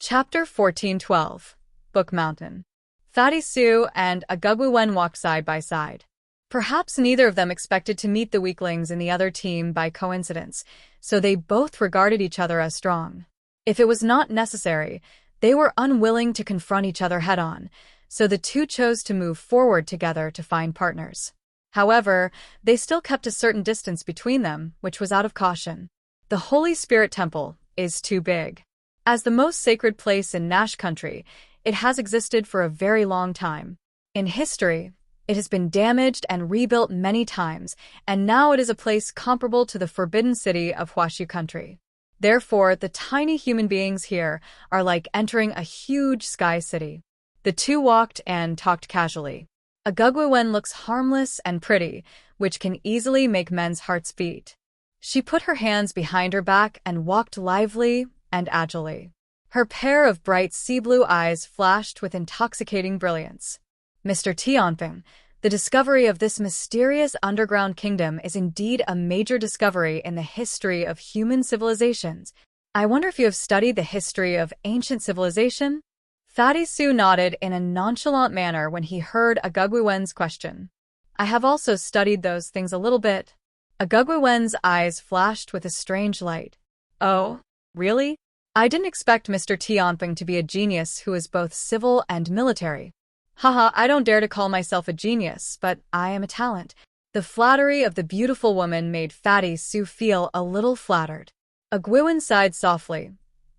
Chapter 1412 Book Mountain. Fatty Sue and Agugwen walked side by side. Perhaps neither of them expected to meet the weaklings in the other team by coincidence, so they both regarded each other as strong. If it was not necessary, they were unwilling to confront each other head-on, so the two chose to move forward together to find partners. However, they still kept a certain distance between them, which was out of caution. The Holy Spirit Temple is too big. As the most sacred place in Nash country, it has existed for a very long time. In history, it has been damaged and rebuilt many times, and now it is a place comparable to the Forbidden City of Huashu country. Therefore, the tiny human beings here are like entering a huge sky city. The two walked and talked casually. Agugwen looks harmless and pretty, which can easily make men's hearts beat. She put her hands behind her back and walked lively and agilely. Her pair of bright sea-blue eyes flashed with intoxicating brilliance. Mr. Tianping, the discovery of this mysterious underground kingdom is indeed a major discovery in the history of human civilizations. I wonder if you have studied the history of ancient civilization? Fatty Sue nodded in a nonchalant manner when he heard Agugwen's question. I have also studied those things a little bit. Agugwen's eyes flashed with a strange light. Oh, really? I didn't expect Mr. Tianping to be a genius who is both civil and military. Haha, I don't dare to call myself a genius, but I am a talent. The flattery of the beautiful woman made Fatty Sue feel a little flattered. Agugwen sighed softly.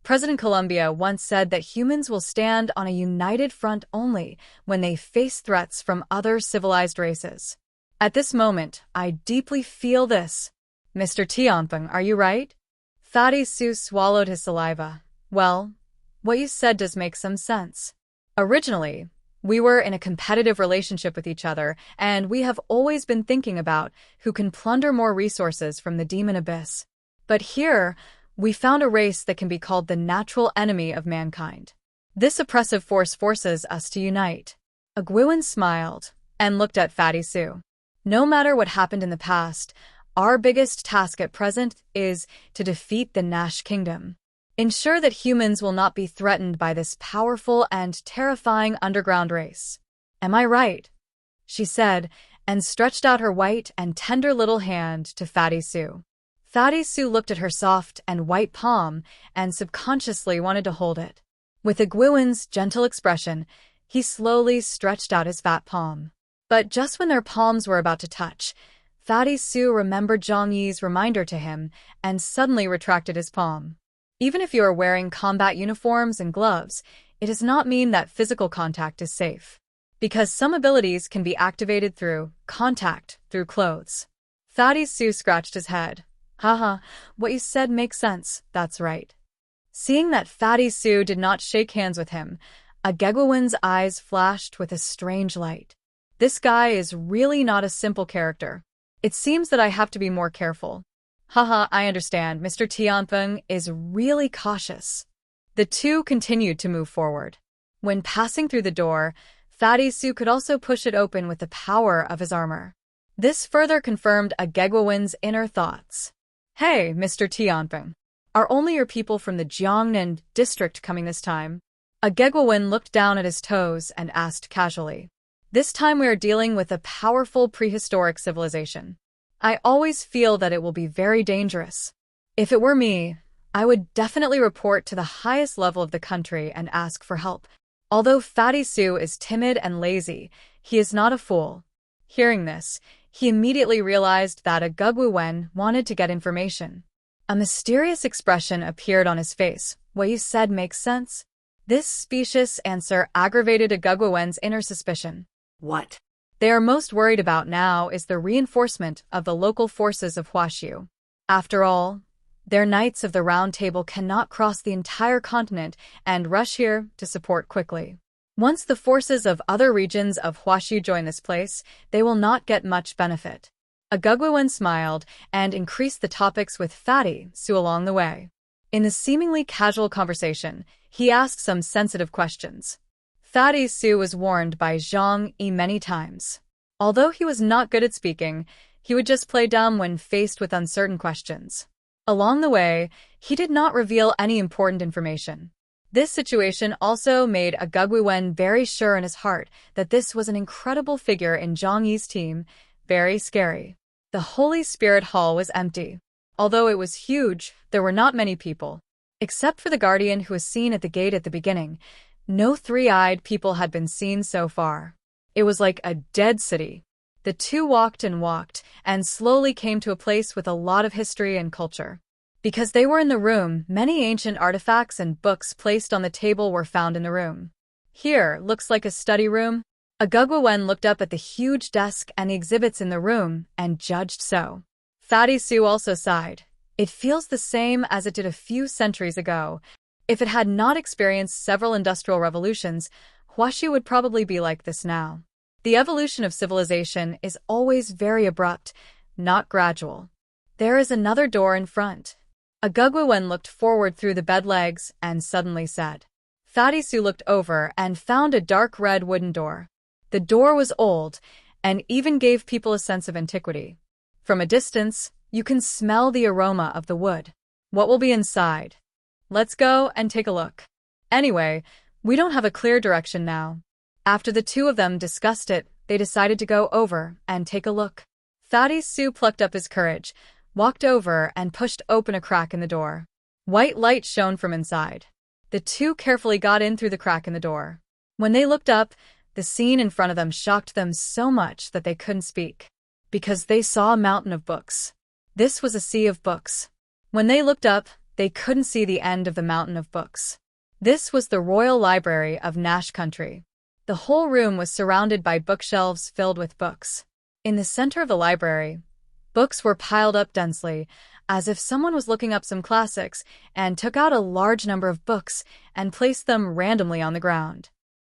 President Columbia once said that humans will stand on a united front only when they face threats from other civilized races. At this moment, I deeply feel this. Mr. Tianping, are you right? Fatty Sue swallowed his saliva. Well, what you said does make some sense. Originally, we were in a competitive relationship with each other, and we have always been thinking about who can plunder more resources from the demon abyss. But here, we found a race that can be called the natural enemy of mankind. This oppressive force forces us to unite. Agugwen smiled and looked at Fatty Sue. No matter what happened in the past, our biggest task at present is to defeat the Nash kingdom. Ensure that humans will not be threatened by this powerful and terrifying underground race. Am I right? She said, and stretched out her white and tender little hand to Fatty Sue. Fatty Sue looked at her soft and white palm and subconsciously wanted to hold it. With Agugwen's gentle expression, he slowly stretched out his fat palm. But just when their palms were about to touch, Fatty Sue remembered Zhang Yi's reminder to him and suddenly retracted his palm. Even if you are wearing combat uniforms and gloves, it does not mean that physical contact is safe. Because some abilities can be activated through contact through clothes. Fatty Sue scratched his head. Haha, what you said makes sense, that's right. Seeing that Fatty Sue did not shake hands with him, Agugwen's eyes flashed with a strange light. This guy is really not a simple character. It seems that I have to be more careful. Haha, I understand. Mr. Tianping is really cautious. The two continued to move forward. When passing through the door, Fatty Sue could also push it open with the power of his armor. This further confirmed Agugwen's inner thoughts. Hey, Mr. Tianping. Are only your people from the Jiangnan district coming this time? Agugwen looked down at his toes and asked casually. This time we are dealing with a powerful prehistoric civilization. I always feel that it will be very dangerous. If it were me, I would definitely report to the highest level of the country and ask for help. Although Fatty Sue is timid and lazy, he is not a fool. Hearing this, he immediately realized that Agugwen wanted to get information. A mysterious expression appeared on his face. What you said makes sense. This specious answer aggravated Agugwen's inner suspicion. What they are most worried about now is the reinforcement of the local forces of Huashu. After all, their Knights of the Round Table cannot cross the entire continent and rush here to support quickly. Once the forces of other regions of Huashu join this place, they will not get much benefit. Agugwen smiled and increased the topics with Fatty Sue along the way. In the seemingly casual conversation, he asked some sensitive questions. Fatty Sue was warned by Zhang Yi many times. Although he was not good at speaking, he would just play dumb when faced with uncertain questions. Along the way, he did not reveal any important information. This situation also made Agugwen very sure in his heart that this was an incredible figure in Zhang Yi's team, very scary. The Holy Spirit Hall was empty. Although it was huge, there were not many people. Except for the guardian who was seen at the gate at the beginning, no three-eyed people had been seen so far. It was like a dead city. The two walked, and slowly came to a place with a lot of history and culture. Because they were in the room, many ancient artifacts and books placed on the table were found in the room. Here, looks like a study room. Agugwen looked up at the huge desk and the exhibits in the room, and judged so. Fatty Sue also sighed. It feels the same as it did a few centuries ago. If it had not experienced several industrial revolutions, Huaxi would probably be like this now. The evolution of civilization is always very abrupt, not gradual. There is another door in front. Agugwen looked forward through the bed legs and suddenly said. Fatty Sue looked over and found a dark red wooden door. The door was old and even gave people a sense of antiquity. From a distance, you can smell the aroma of the wood. What will be inside? Let's go and take a look. Anyway, we don't have a clear direction now. After the two of them discussed it, they decided to go over and take a look. Fatty Sue plucked up his courage, walked over and pushed open a crack in the door. White light shone from inside. The two carefully got in through the crack in the door. When they looked up, the scene in front of them shocked them so much that they couldn't speak. Because they saw a mountain of books. This was a sea of books. When they looked up, they couldn't see the end of the mountain of books. This was the Royal Library of Nash Country. The whole room was surrounded by bookshelves filled with books. In the center of the library, books were piled up densely, as if someone was looking up some classics and took out a large number of books and placed them randomly on the ground.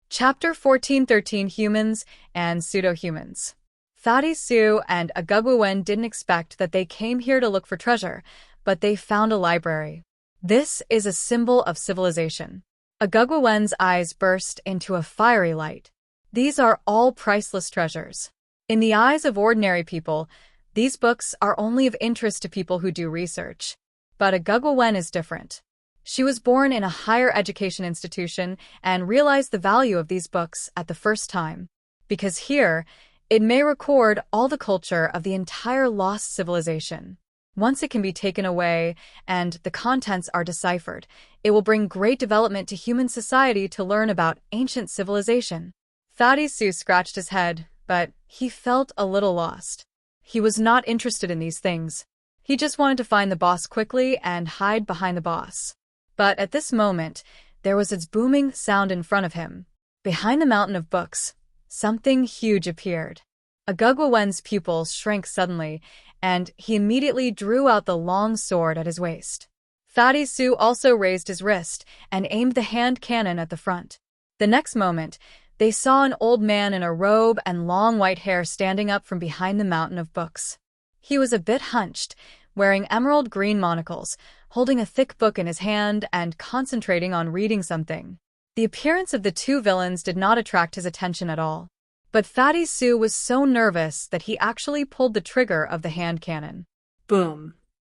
Chapter 14:13 Humans and Pseudo-Humans. Fatty Sue and Agugwen didn't expect that they came here to look for treasure, but they found a library. This is a symbol of civilization. Agugwen's eyes burst into a fiery light. These are all priceless treasures. In the eyes of ordinary people, these books are only of interest to people who do research. But Agugwen is different. She was born in a higher education institution and realized the value of these books at the first time. Because here, it may record all the culture of the entire lost civilization. Once it can be taken away and the contents are deciphered, it will bring great development to human society to learn about ancient civilization. Fatty Sue scratched his head, but he felt a little lost. He was not interested in these things. He just wanted to find the boss quickly and hide behind the boss. But at this moment, there was its booming sound in front of him. Behind the mountain of books, something huge appeared. Agugwen's pupils shrank suddenly, and he immediately drew out the long sword at his waist. Fatty Sue also raised his wrist and aimed the hand cannon at the front. The next moment, they saw an old man in a robe and long white hair standing up from behind the mountain of books. He was a bit hunched, wearing emerald green monocles, holding a thick book in his hand and concentrating on reading something. The appearance of the two villains did not attract his attention at all. But Fatty Sue was so nervous that he actually pulled the trigger of the hand cannon. Boom.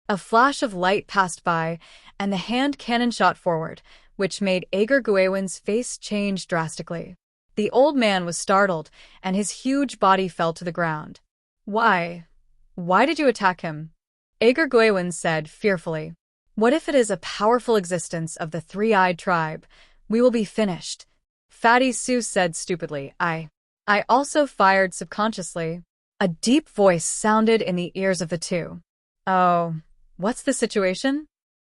A flash of light passed by, and the hand cannon shot forward, which made Agugwen's face change drastically. The old man was startled, and his huge body fell to the ground. Why did you attack him? Agugwen said fearfully. What if it is a powerful existence of the three-eyed tribe? We will be finished. Fatty Sue said stupidly. I also fired subconsciously. A deep voice sounded in the ears of the two. Oh, what's the situation?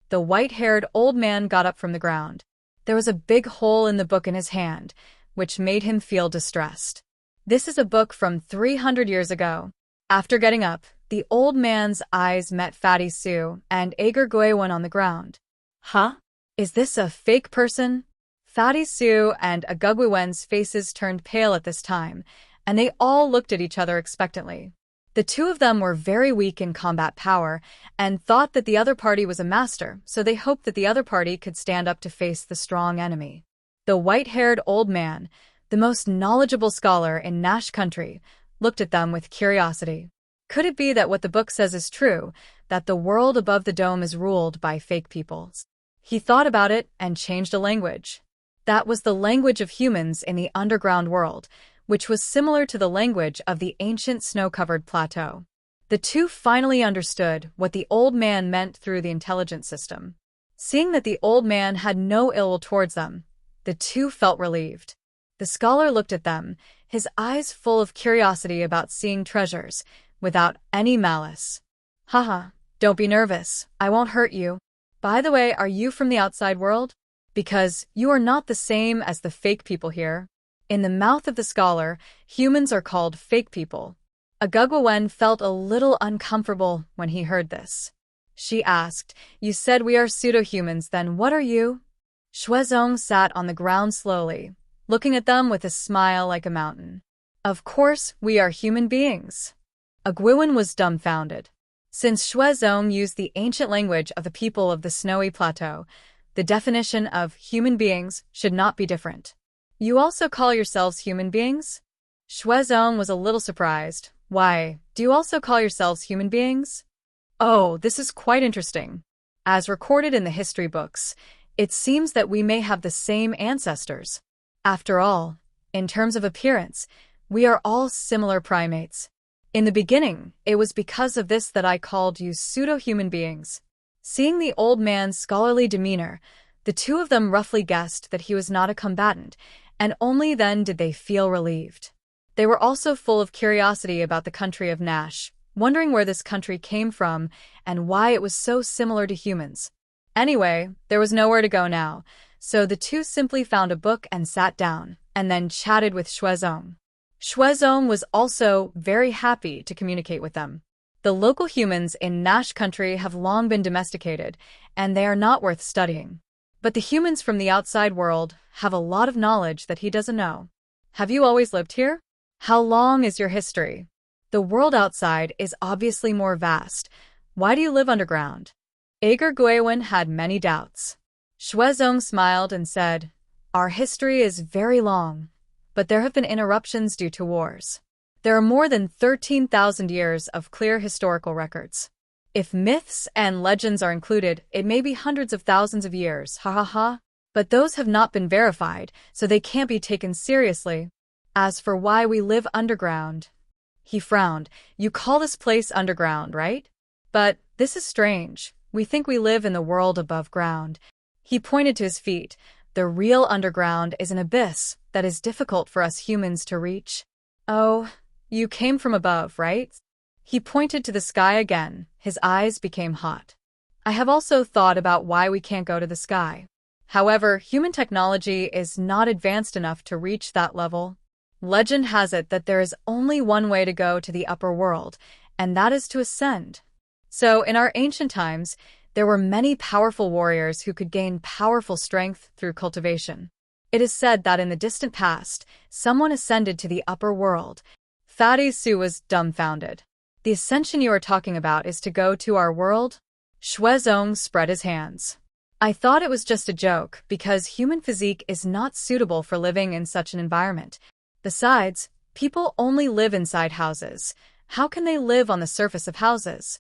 The white-haired old man got up from the ground. There was a big hole in the book in his hand, which made him feel distressed. This is a book from 300 years ago. After getting up, the old man's eyes met Fatty Sue and Agugwen on the ground. Huh? Is this a fake person? Fatty Sue and Agugwen's faces turned pale at this time, and they all looked at each other expectantly. The two of them were very weak in combat power and thought that the other party was a master, so they hoped that the other party could stand up to face the strong enemy. The white-haired old man, the most knowledgeable scholar in Nash country, looked at them with curiosity. Could it be that what the book says is true, that the world above the dome is ruled by fake peoples? He thought about it and changed a language. That was the language of humans in the underground world, which was similar to the language of the ancient snow-covered plateau. The two finally understood what the old man meant through the intelligence system. Seeing that the old man had no ill will towards them, the two felt relieved. The scholar looked at them, his eyes full of curiosity about seeing treasures, without any malice. Haha, don't be nervous, I won't hurt you. By the way, are you from the outside world? Because you are not the same as the fake people here. In the mouth of the scholar, humans are called fake people. Agugwawen felt a little uncomfortable when he heard this. She asked, "You said we are pseudo-humans, then what are you?" Shuezong sat on the ground slowly, looking at them with a smile like a mountain. "Of course, we are human beings." Agugwawen was dumbfounded. Since Shuezong used the ancient language of the people of the snowy plateau, the definition of human beings should not be different. "You also call yourselves human beings?" Shuezong was a little surprised. "Why, do you also call yourselves human beings?" "Oh, this is quite interesting. As recorded in the history books, it seems that we may have the same ancestors. After all, in terms of appearance, we are all similar primates. In the beginning, it was because of this that I called you pseudo-human beings." Seeing the old man's scholarly demeanor, the two of them roughly guessed that he was not a combatant, and only then did they feel relieved. They were also full of curiosity about the country of Nash, wondering where this country came from and why it was so similar to humans. Anyway, there was nowhere to go now, so the two simply found a book and sat down, and then chatted with Shuezong. Shuezong was also very happy to communicate with them. The local humans in Nash country have long been domesticated, and they are not worth studying. But the humans from the outside world have a lot of knowledge that he doesn't know. "Have you always lived here? How long is your history? The world outside is obviously more vast. Why do you live underground?" Agugwawen had many doubts. Shuezong smiled and said, "Our history is very long, but there have been interruptions due to wars. There are more than 13,000 years of clear historical records. If myths and legends are included, it may be hundreds of thousands of years, ha ha ha. But those have not been verified, so they can't be taken seriously. As for why we live underground," he frowned, "you call this place underground, right? But this is strange. We think we live in the world above ground." He pointed to his feet. "The real underground is an abyss that is difficult for us humans to reach." "Oh, you came from above, right?" He pointed to the sky again. His eyes became hot. "I have also thought about why we can't go to the sky. However, human technology is not advanced enough to reach that level. Legend has it that there is only one way to go to the upper world, and that is to ascend. So, in our ancient times, there were many powerful warriors who could gain powerful strength through cultivation. It is said that in the distant past, someone ascended to the upper world." Thaddeus Su was dumbfounded. "The ascension you are talking about is to go to our world?" Shuezong spread his hands. "I thought it was just a joke, because human physique is not suitable for living in such an environment. Besides, people only live inside houses. How can they live on the surface of houses?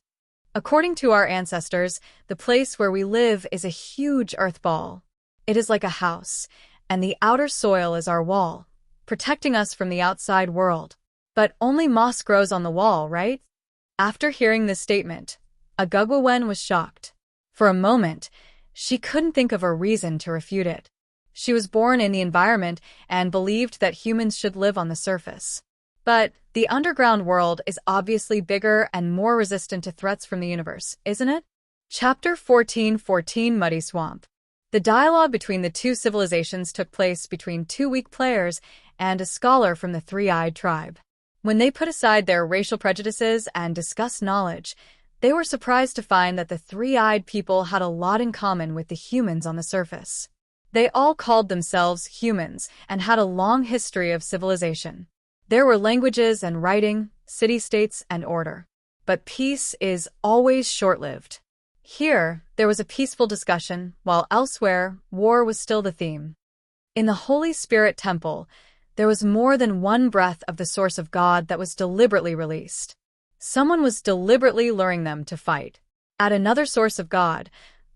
According to our ancestors, the place where we live is a huge earth ball. It is like a house, and the outer soil is our wall, protecting us from the outside world. But only moss grows on the wall, right?" After hearing this statement, Agugwawen was shocked. For a moment, she couldn't think of a reason to refute it. She was born in the environment and believed that humans should live on the surface. But the underground world is obviously bigger and more resistant to threats from the universe, isn't it? Chapter 14:14 Muddy Swamp. The dialogue between the two civilizations took place between two weak players and a scholar from the Three-Eyed tribe. When they put aside their racial prejudices and discussed knowledge, they were surprised to find that the Three-Eyed people had a lot in common with the humans on the surface. They all called themselves humans and had a long history of civilization. There were languages and writing, city-states and order. But peace is always short-lived. Here, there was a peaceful discussion, while elsewhere, war was still the theme. In the Holy Spirit Temple, there was more than one breath of the source of God that was deliberately released. Someone was deliberately luring them to fight. At another source of God,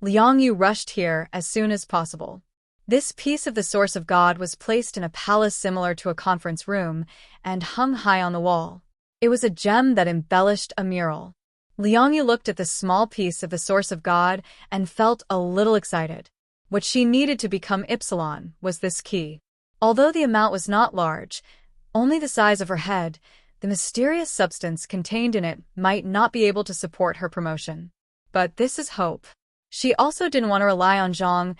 Leong Yu rushed here as soon as possible. This piece of the source of God was placed in a palace similar to a conference room and hung high on the wall. It was a gem that embellished a mural. Leong Yu looked at the small piece of the source of God and felt a little excited. What she needed to become Epsilon was this key. Although the amount was not large, only the size of her head, the mysterious substance contained in it might not be able to support her promotion. But this is hope. She also didn't want to rely on Shong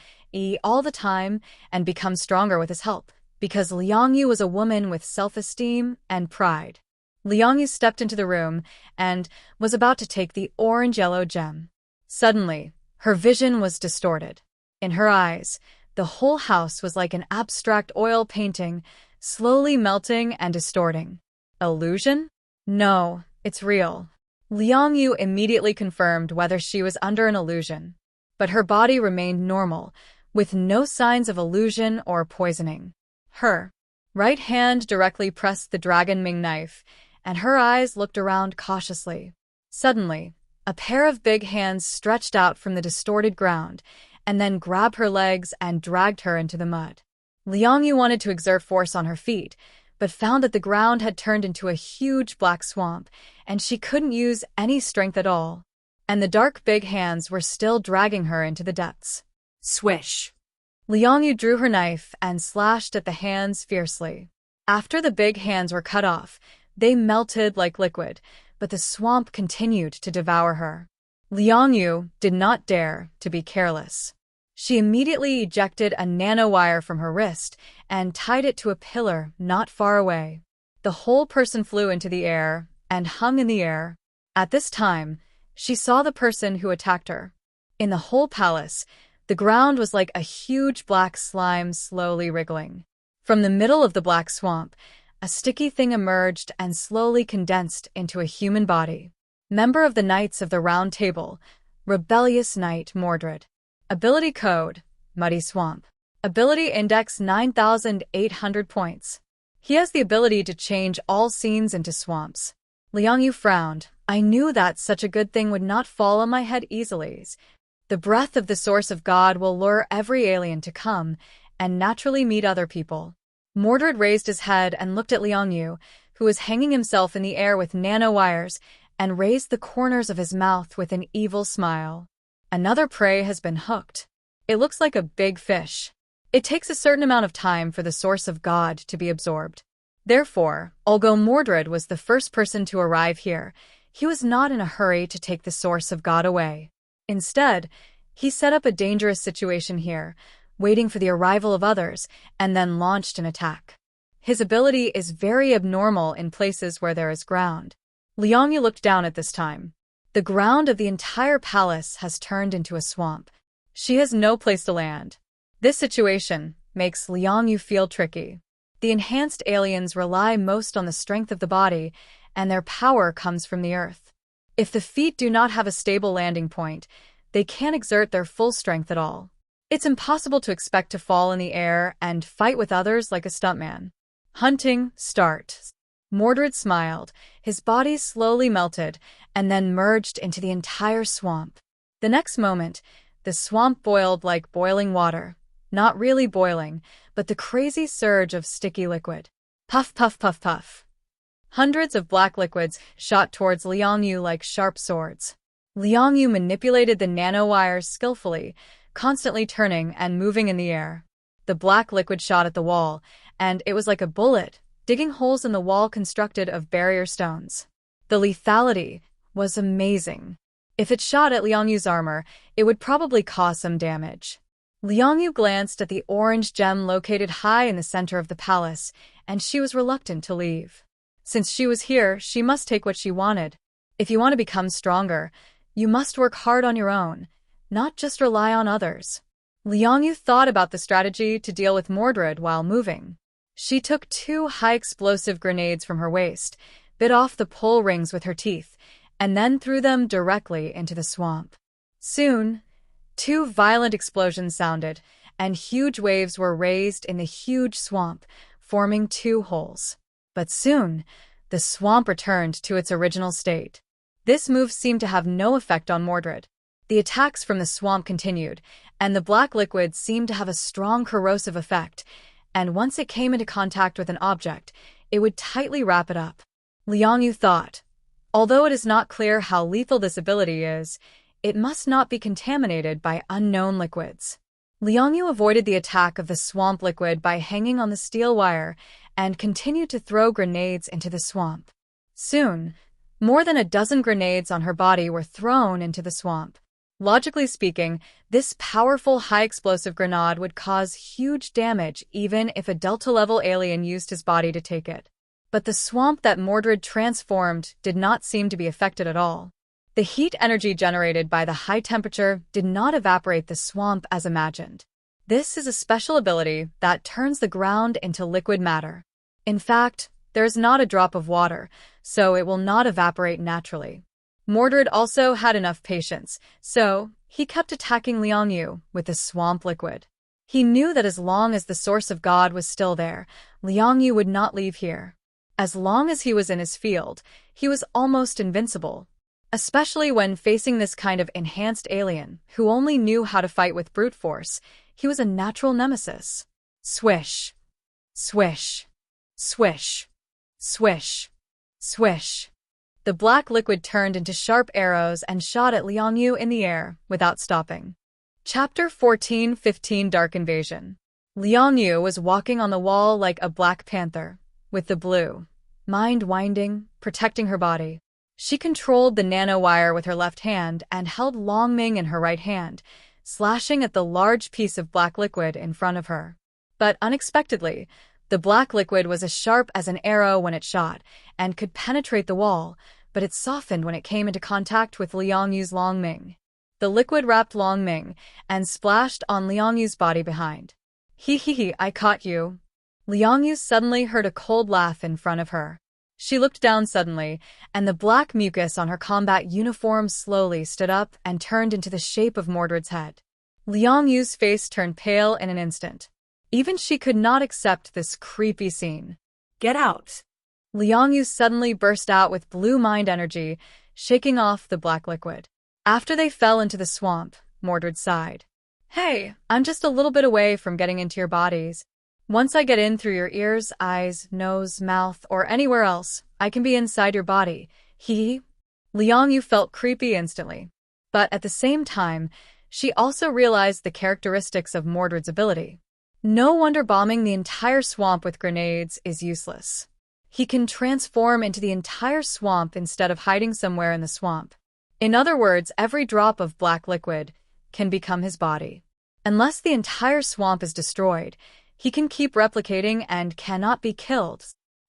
all the time and become stronger with his help, because Leong Yu was a woman with self-esteem and pride. Leong Yu stepped into the room and was about to take the orange-yellow gem. Suddenly, her vision was distorted. In her eyes, the whole house was like an abstract oil painting, slowly melting and distorting. Illusion? No, it's real. Leong Yu immediately confirmed whether she was under an illusion. But her body remained normal, with no signs of illusion or poisoning. Her right hand directly pressed the Dragon Ming knife, and her eyes looked around cautiously. Suddenly, a pair of big hands stretched out from the distorted ground, and then grabbed her legs and dragged her into the mud. Leong Yu wanted to exert force on her feet, but found that the ground had turned into a huge black swamp, and she couldn't use any strength at all. And the dark big hands were still dragging her into the depths. Swish! Leong Yu drew her knife and slashed at the hands fiercely. After the big hands were cut off, they melted like liquid, but the swamp continued to devour her. Leong Yu did not dare to be careless. She immediately ejected a nanowire from her wrist and tied it to a pillar not far away. The whole person flew into the air and hung in the air. At this time, she saw the person who attacked her. In the whole palace, the ground was like a huge black slime slowly wriggling. From the middle of the black swamp, a sticky thing emerged and slowly condensed into a human body. Member of the Knights of the Round Table, Rebellious Knight Morid. Ability Code, Muddy Swamp. Ability Index 9,800 points. He has the ability to change all scenes into swamps. Leong Yu frowned. I knew that such a good thing would not fall on my head easily. The breath of the source of God will lure every alien to come and naturally meet other people. Morid raised his head and looked at Leong Yu, who was hanging himself in the air with nanowires, and raised the corners of his mouth with an evil smile. Another prey has been hooked. It looks like a big fish. It takes a certain amount of time for the source of God to be absorbed. Therefore, although Morid was the first person to arrive here, he was not in a hurry to take the source of God away. Instead, he set up a dangerous situation here, waiting for the arrival of others, and then launched an attack. His ability is very abnormal in places where there is ground. Leong Yu looked down at this time. The ground of the entire palace has turned into a swamp. She has no place to land. This situation makes Leong Yu feel tricky. The enhanced aliens rely most on the strength of the body, and their power comes from the earth. If the feet do not have a stable landing point, they can't exert their full strength at all. It's impossible to expect to fall in the air and fight with others like a stuntman. Hunting, start. Morid smiled. His body slowly melted and then merged into the entire swamp. The next moment, the swamp boiled like boiling water. Not really boiling, but the crazy surge of sticky liquid. Puff, puff, puff, puff. Hundreds of black liquids shot towards Leong Yu like sharp swords. Leong Yu manipulated the nanowires skillfully, constantly turning and moving in the air. The black liquid shot at the wall, and it was like a bullet, digging holes in the wall constructed of barrier stones. The lethality was amazing. If it shot at Leong Yu's armor, it would probably cause some damage. Leong Yu glanced at the orange gem located high in the center of the palace, and she was reluctant to leave. Since she was here, she must take what she wanted. If you want to become stronger, you must work hard on your own, not just rely on others. Leong Yu thought about the strategy to deal with Morid while moving. She took 2 high-explosive grenades from her waist, bit off the pole rings with her teeth, and then threw them directly into the swamp. Soon, 2 violent explosions sounded, and huge waves were raised in the huge swamp, forming 2 holes. But soon, the swamp returned to its original state. This move seemed to have no effect on Morid. The attacks from the swamp continued, and the black liquid seemed to have a strong corrosive effect, and once it came into contact with an object, it would tightly wrap it up. Leong Yu thought, although it is not clear how lethal this ability is, it must not be contaminated by unknown liquids. Leong Yu avoided the attack of the swamp liquid by hanging on the steel wire and continued to throw grenades into the swamp. Soon, more than a dozen grenades on her body were thrown into the swamp. Logically speaking, this powerful high-explosive grenade would cause huge damage even if a Delta-level alien used his body to take it. But the swamp that Morid transformed did not seem to be affected at all. The heat energy generated by the high temperature did not evaporate the swamp as imagined. This is a special ability that turns the ground into liquid matter. In fact, there is not a drop of water, so it will not evaporate naturally. Morid also had enough patience, so he kept attacking Leong Yu with the swamp liquid. He knew that as long as the source of God was still there, Leong Yu would not leave here. As long as he was in his field, he was almost invincible, especially when facing this kind of enhanced alien who only knew how to fight with brute force. He was a natural nemesis. Swish, swish, swish, swish, swish. The black liquid turned into sharp arrows and shot at Leong Yu in the air without stopping. Chapter 14-15 Dark Invasion. Leong Yu was walking on the wall like a black panther, with the blue mind winding, protecting her body. She controlled the nanowire with her left hand and held Long Ming in her right hand, slashing at the large piece of black liquid in front of her. But unexpectedly, the black liquid was as sharp as an arrow when it shot, and could penetrate the wall, but it softened when it came into contact with Leong Yu's Long Ming. The liquid wrapped Long Ming, and splashed on Leong Yu's body behind. He, I caught you. Leong Yu suddenly heard a cold laugh in front of her. She looked down suddenly, and the black mucus on her combat uniform slowly stood up and turned into the shape of Morid's head. Leong Yu's face turned pale in an instant. Even she could not accept this creepy scene. Get out! Leong Yu suddenly burst out with blue mind energy, shaking off the black liquid. After they fell into the swamp, Morid sighed. Hey, I'm just a little bit away from getting into your bodies. Once I get in through your ears, eyes, nose, mouth, or anywhere else, I can be inside your body. Leong Yu felt creepy instantly. But at the same time, she also realized the characteristics of Morid's ability. No wonder bombing the entire swamp with grenades is useless. He can transform into the entire swamp instead of hiding somewhere in the swamp. In other words, every drop of black liquid can become his body. Unless the entire swamp is destroyed, he can keep replicating and cannot be killed.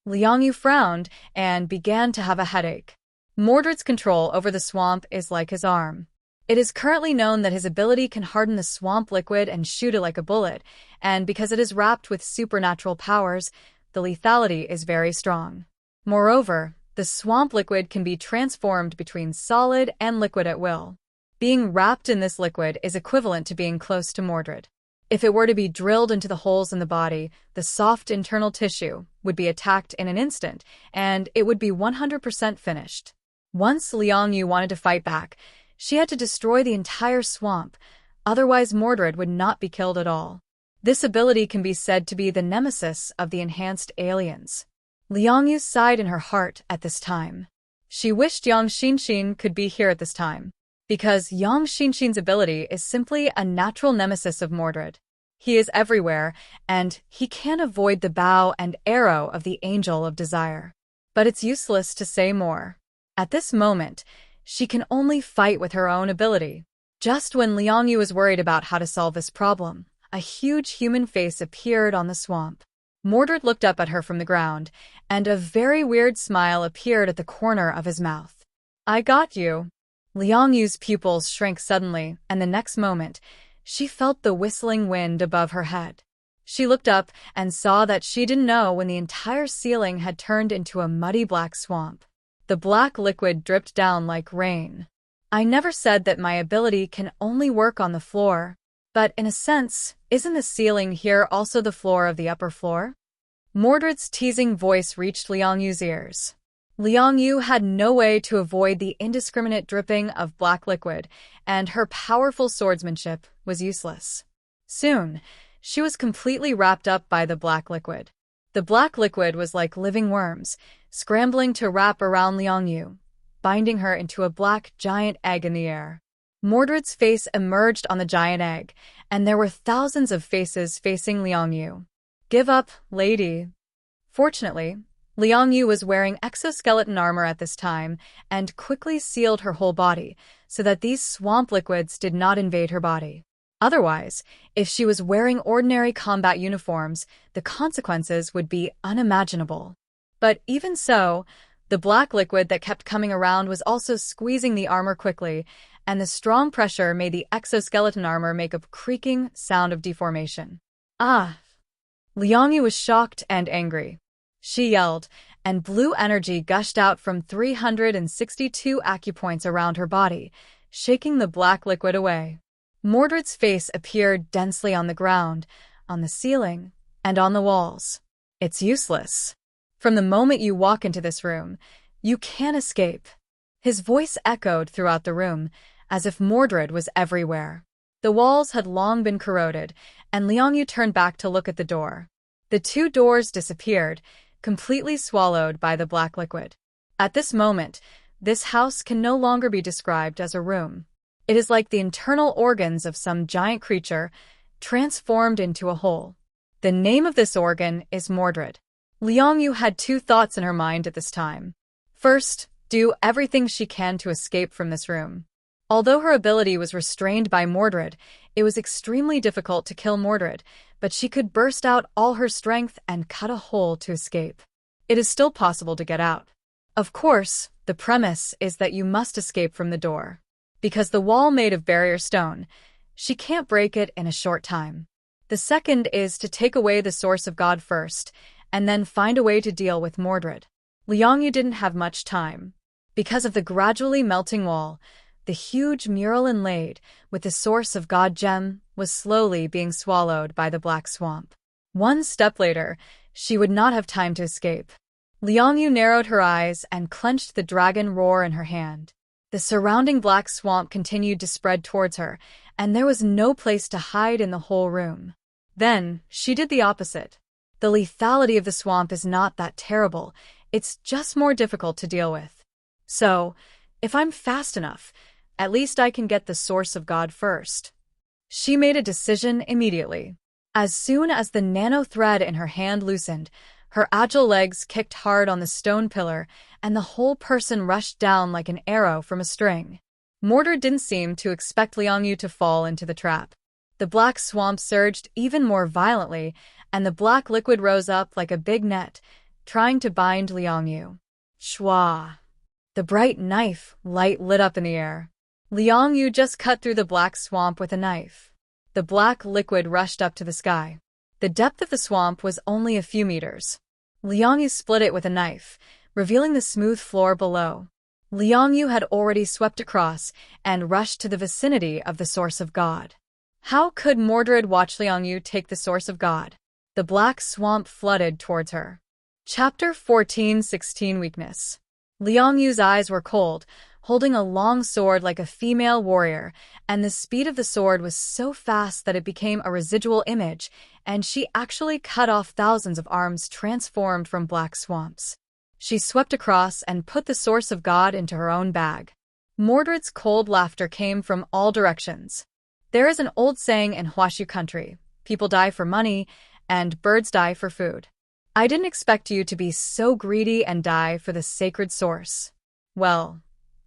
Leong Yu frowned and began to have a headache. Morid's control over the swamp is like his arm. It is currently known that his ability can harden the swamp liquid and shoot it like a bullet, and because it is wrapped with supernatural powers, the lethality is very strong. Moreover, the swamp liquid can be transformed between solid and liquid at will. Being wrapped in this liquid is equivalent to being close to Morid. If it were to be drilled into the holes in the body, the soft internal tissue would be attacked in an instant, and it would be 100% finished. Once Leong Yu wanted to fight back, she had to destroy the entire swamp, otherwise Morid would not be killed at all. This ability can be said to be the nemesis of the enhanced aliens. Leong Yu sighed in her heart at this time. She wished Yang Xinxin could be here at this time, because Yang Xinxin's ability is simply a natural nemesis of Morid. He is everywhere, and he can't avoid the bow and arrow of the Angel of Desire. But it's useless to say more. At this moment, she can only fight with her own ability. Just when Leong Yu was worried about how to solve this problem, a huge human face appeared on the swamp. Morid looked up at her from the ground, and a very weird smile appeared at the corner of his mouth. I got you. Leong Yu's pupils shrank suddenly, and the next moment, she felt the whistling wind above her head. She looked up and saw that she didn't know when the entire ceiling had turned into a muddy black swamp. The black liquid dripped down like rain. I never said that my ability can only work on the floor, but in a sense, isn't the ceiling here also the floor of the upper floor? Morid's teasing voice reached Leong Yu's ears. Leong Yu had no way to avoid the indiscriminate dripping of black liquid, and her powerful swordsmanship was useless. Soon, she was completely wrapped up by the black liquid. The black liquid was like living worms, scrambling to wrap around Leong Yu, binding her into a black giant egg in the air. Mordred's face emerged on the giant egg, and there were thousands of faces facing Leong Yu. "Give up, lady." Fortunately, Leong Yu was wearing exoskeleton armor at this time and quickly sealed her whole body so that these swamp liquids did not invade her body. Otherwise, if she was wearing ordinary combat uniforms, the consequences would be unimaginable. But even so, the black liquid that kept coming around was also squeezing the armor quickly, and the strong pressure made the exoskeleton armor make a creaking sound of deformation. Ah! Leong Yu was shocked and angry. She yelled, and blue energy gushed out from 362 acupoints around her body, shaking the black liquid away. Mordred's face appeared densely on the ground, on the ceiling, and on the walls. "It's useless. From the moment you walk into this room, you can't escape." His voice echoed throughout the room, as if Mordred was everywhere. The walls had long been corroded, and Leong Yu turned back to look at the door. The two doors disappeared, completely swallowed by the black liquid. At this moment, this house can no longer be described as a room. It is like the internal organs of some giant creature, transformed into a whole. The name of this organ is Mordred. Leong Yu had two thoughts in her mind at this time. First, do everything she can to escape from this room. Although her ability was restrained by Mordred, it was extremely difficult to kill Mordred, but she could burst out all her strength and cut a hole to escape. It is still possible to get out. Of course, the premise is that you must escape from the door. Because the wall made of barrier stone, she can't break it in a short time. The second is to take away the source of God first, and then find a way to deal with Mordred. Leong Yu didn't have much time. Because of the gradually melting wall, the huge mural inlaid with the source of God gem was slowly being swallowed by the black swamp. One step later, she would not have time to escape. Leong Yu narrowed her eyes and clenched the dragon roar in her hand. The surrounding black swamp continued to spread towards her, and there was no place to hide in the whole room. Then, she did the opposite. The lethality of the swamp is not that terrible, it's just more difficult to deal with. So, if I'm fast enough, at least I can get the source of God first. She made a decision immediately. As soon as the nano thread in her hand loosened, her agile legs kicked hard on the stone pillar, and the whole person rushed down like an arrow from a string. Mordred didn't seem to expect Leong Yu to fall into the trap. The black swamp surged even more violently, and the black liquid rose up like a big net, trying to bind Leong Yu. Shwa! The bright knife light lit up in the air. Leong Yu just cut through the black swamp with a knife. The black liquid rushed up to the sky. The depth of the swamp was only a few meters. Leong Yu split it with a knife, revealing the smooth floor below. Leong Yu had already swept across and rushed to the vicinity of the source of God. How could Mordred watch Leong Yu take the source of God? The black swamp flooded towards her. Chapter 14:16 Weakness. Leong Yu's eyes were cold, holding a long sword like a female warrior, and the speed of the sword was so fast that it became a residual image, and she actually cut off thousands of arms transformed from black swamps. She swept across and put the source of God into her own bag. Mordred's cold laughter came from all directions. There is an old saying in Huashu country, people die for money, and birds die for food. I didn't expect you to be so greedy and die for the sacred source. Well,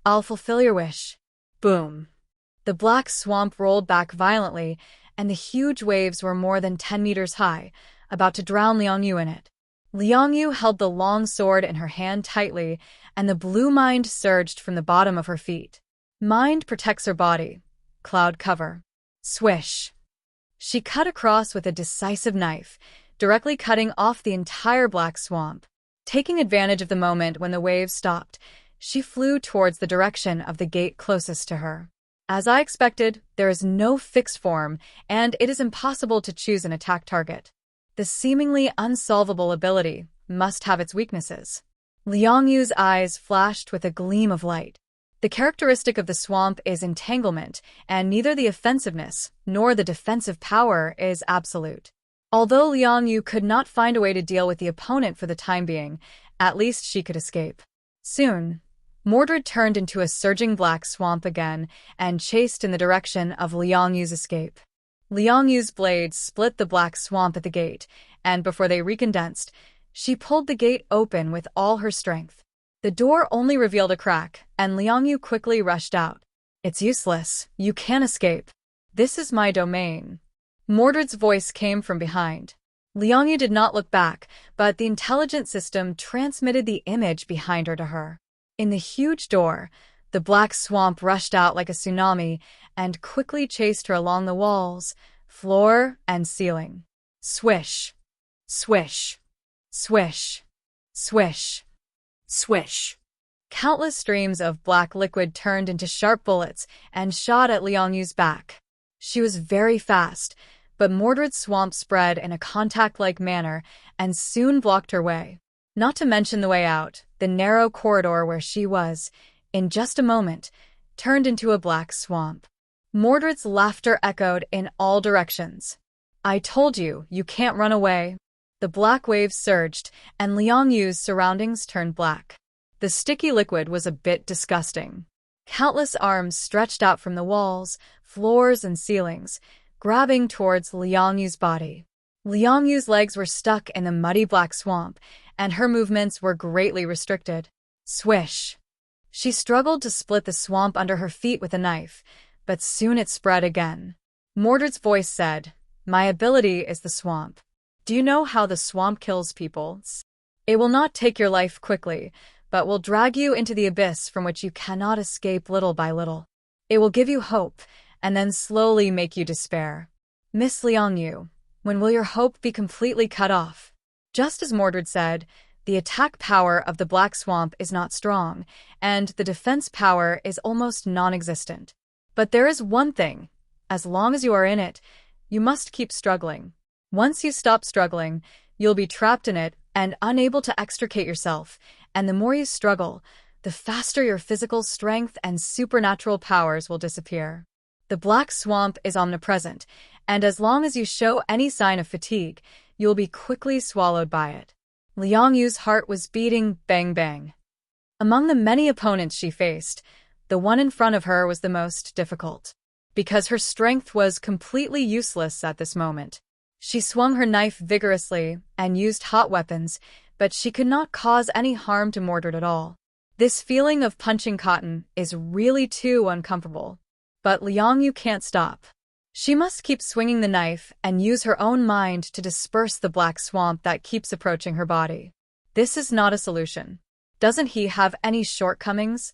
I'll fulfill your wish. Boom. The black swamp rolled back violently, and the huge waves were more than 10 meters high, about to drown Leong Yu in it. Leong Yu held the long sword in her hand tightly, and the blue mind surged from the bottom of her feet. Mind protects her body. Cloud cover. Swish. She cut across with a decisive knife, directly cutting off the entire black swamp. Taking advantage of the moment when the waves stopped, she flew towards the direction of the gate closest to her. As I expected, there is no fixed form, and it is impossible to choose an attack target. The seemingly unsolvable ability must have its weaknesses. Leong Yu's eyes flashed with a gleam of light. The characteristic of the swamp is entanglement, and neither the offensiveness nor the defensive power is absolute. Although Leong Yu could not find a way to deal with the opponent for the time being, at least she could escape. Soon, Morid turned into a surging black swamp again and chased in the direction of Leong Yu's escape. Leong Yu's blade split the black swamp at the gate, and before they recondensed, she pulled the gate open with all her strength. The door only revealed a crack, and Leong Yu quickly rushed out. "It's useless. You can't escape. This is my domain." Morid's voice came from behind. Leong Yu did not look back, but the intelligent system transmitted the image behind her to her. In the huge door, the black swamp rushed out like a tsunami and quickly chased her along the walls, floor, and ceiling. Swish, swish, swish, swish, swish. Countless streams of black liquid turned into sharp bullets and shot at Leong Yu's back. She was very fast, but Morid's swamp spread in a contact-like manner and soon blocked her way. Not to mention the way out, the narrow corridor where she was, in just a moment, turned into a black swamp. Morid's laughter echoed in all directions. "I told you, you can't run away." The black waves surged, and Leong Yu's surroundings turned black. The sticky liquid was a bit disgusting. Countless arms stretched out from the walls, floors, and ceilings, grabbing towards Leong Yu's body. Leong Yu's legs were stuck in the muddy black swamp, and her movements were greatly restricted. Swish! She struggled to split the swamp under her feet with a knife, but soon it spread again. Morid's voice said, "My ability is the swamp. Do you know how the swamp kills people? It will not take your life quickly, but will drag you into the abyss from which you cannot escape little by little. It will give you hope, and then slowly make you despair. Miss Leong Yu, when will your hope be completely cut off?" Just as Morid said, the attack power of the black swamp is not strong, and the defense power is almost non-existent. But there is one thing: as long as you are in it, you must keep struggling. Once you stop struggling, you'll be trapped in it and unable to extricate yourself, and the more you struggle, the faster your physical strength and supernatural powers will disappear. The black swamp is omnipresent, and as long as you show any sign of fatigue, you'll be quickly swallowed by it. Leong Yu's heart was beating bang-bang. Among the many opponents she faced, the one in front of her was the most difficult, because her strength was completely useless at this moment. She swung her knife vigorously and used hot weapons, but she could not cause any harm to Morid at all. This feeling of punching cotton is really too uncomfortable. But Leong Yu can't stop. She must keep swinging the knife and use her own mind to disperse the black swamp that keeps approaching her body. This is not a solution. Doesn't he have any shortcomings?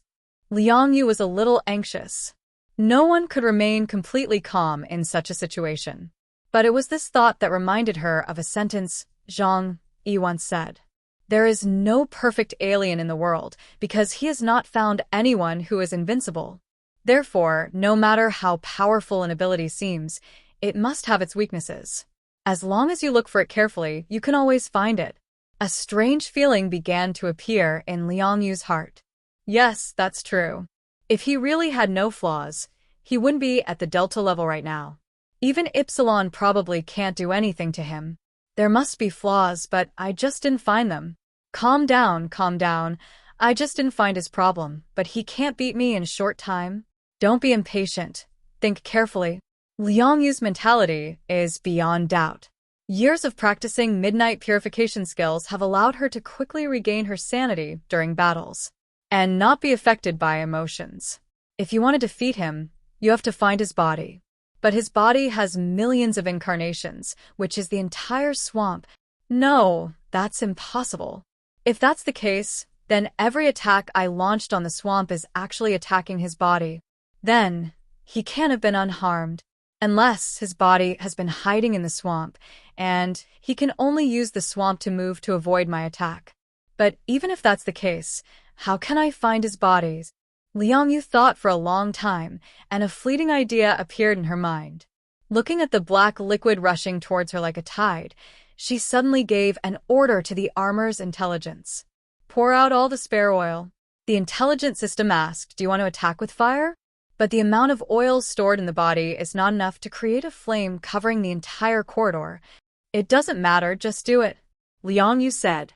Leong Yu was a little anxious. No one could remain completely calm in such a situation. But it was this thought that reminded her of a sentence Shong once said. There is no perfect alien in the world because he has not found anyone who is invincible. Therefore, no matter how powerful an ability seems, it must have its weaknesses. As long as you look for it carefully, you can always find it. A strange feeling began to appear in Leong Yu's heart. Yes, that's true. If he really had no flaws, he wouldn't be at the Delta level right now. Even Epsilon probably can't do anything to him. There must be flaws, but I just didn't find them. Calm down, calm down. I just didn't find his problem, but he can't beat me in a short time. Don't be impatient. Think carefully. Leong Yu's mentality is beyond doubt. Years of practicing midnight purification skills have allowed her to quickly regain her sanity during battles and not be affected by emotions. If you want to defeat him, you have to find his body. But his body has millions of incarnations, which is the entire swamp. No, that's impossible. If that's the case, then every attack I launched on the swamp is actually attacking his body. Then, he can't have been unharmed, unless his body has been hiding in the swamp, and he can only use the swamp to move to avoid my attack. But even if that's the case, how can I find his bodies? Leong Yu thought for a long time, and a fleeting idea appeared in her mind. Looking at the black liquid rushing towards her like a tide, she suddenly gave an order to the armor's intelligence. pour out all the spare oil. The intelligent system asked, "Do you want to attack with fire?" But the amount of oil stored in the body is not enough to create a flame covering the entire corridor. "It doesn't matter, just do it," Leong Yu said.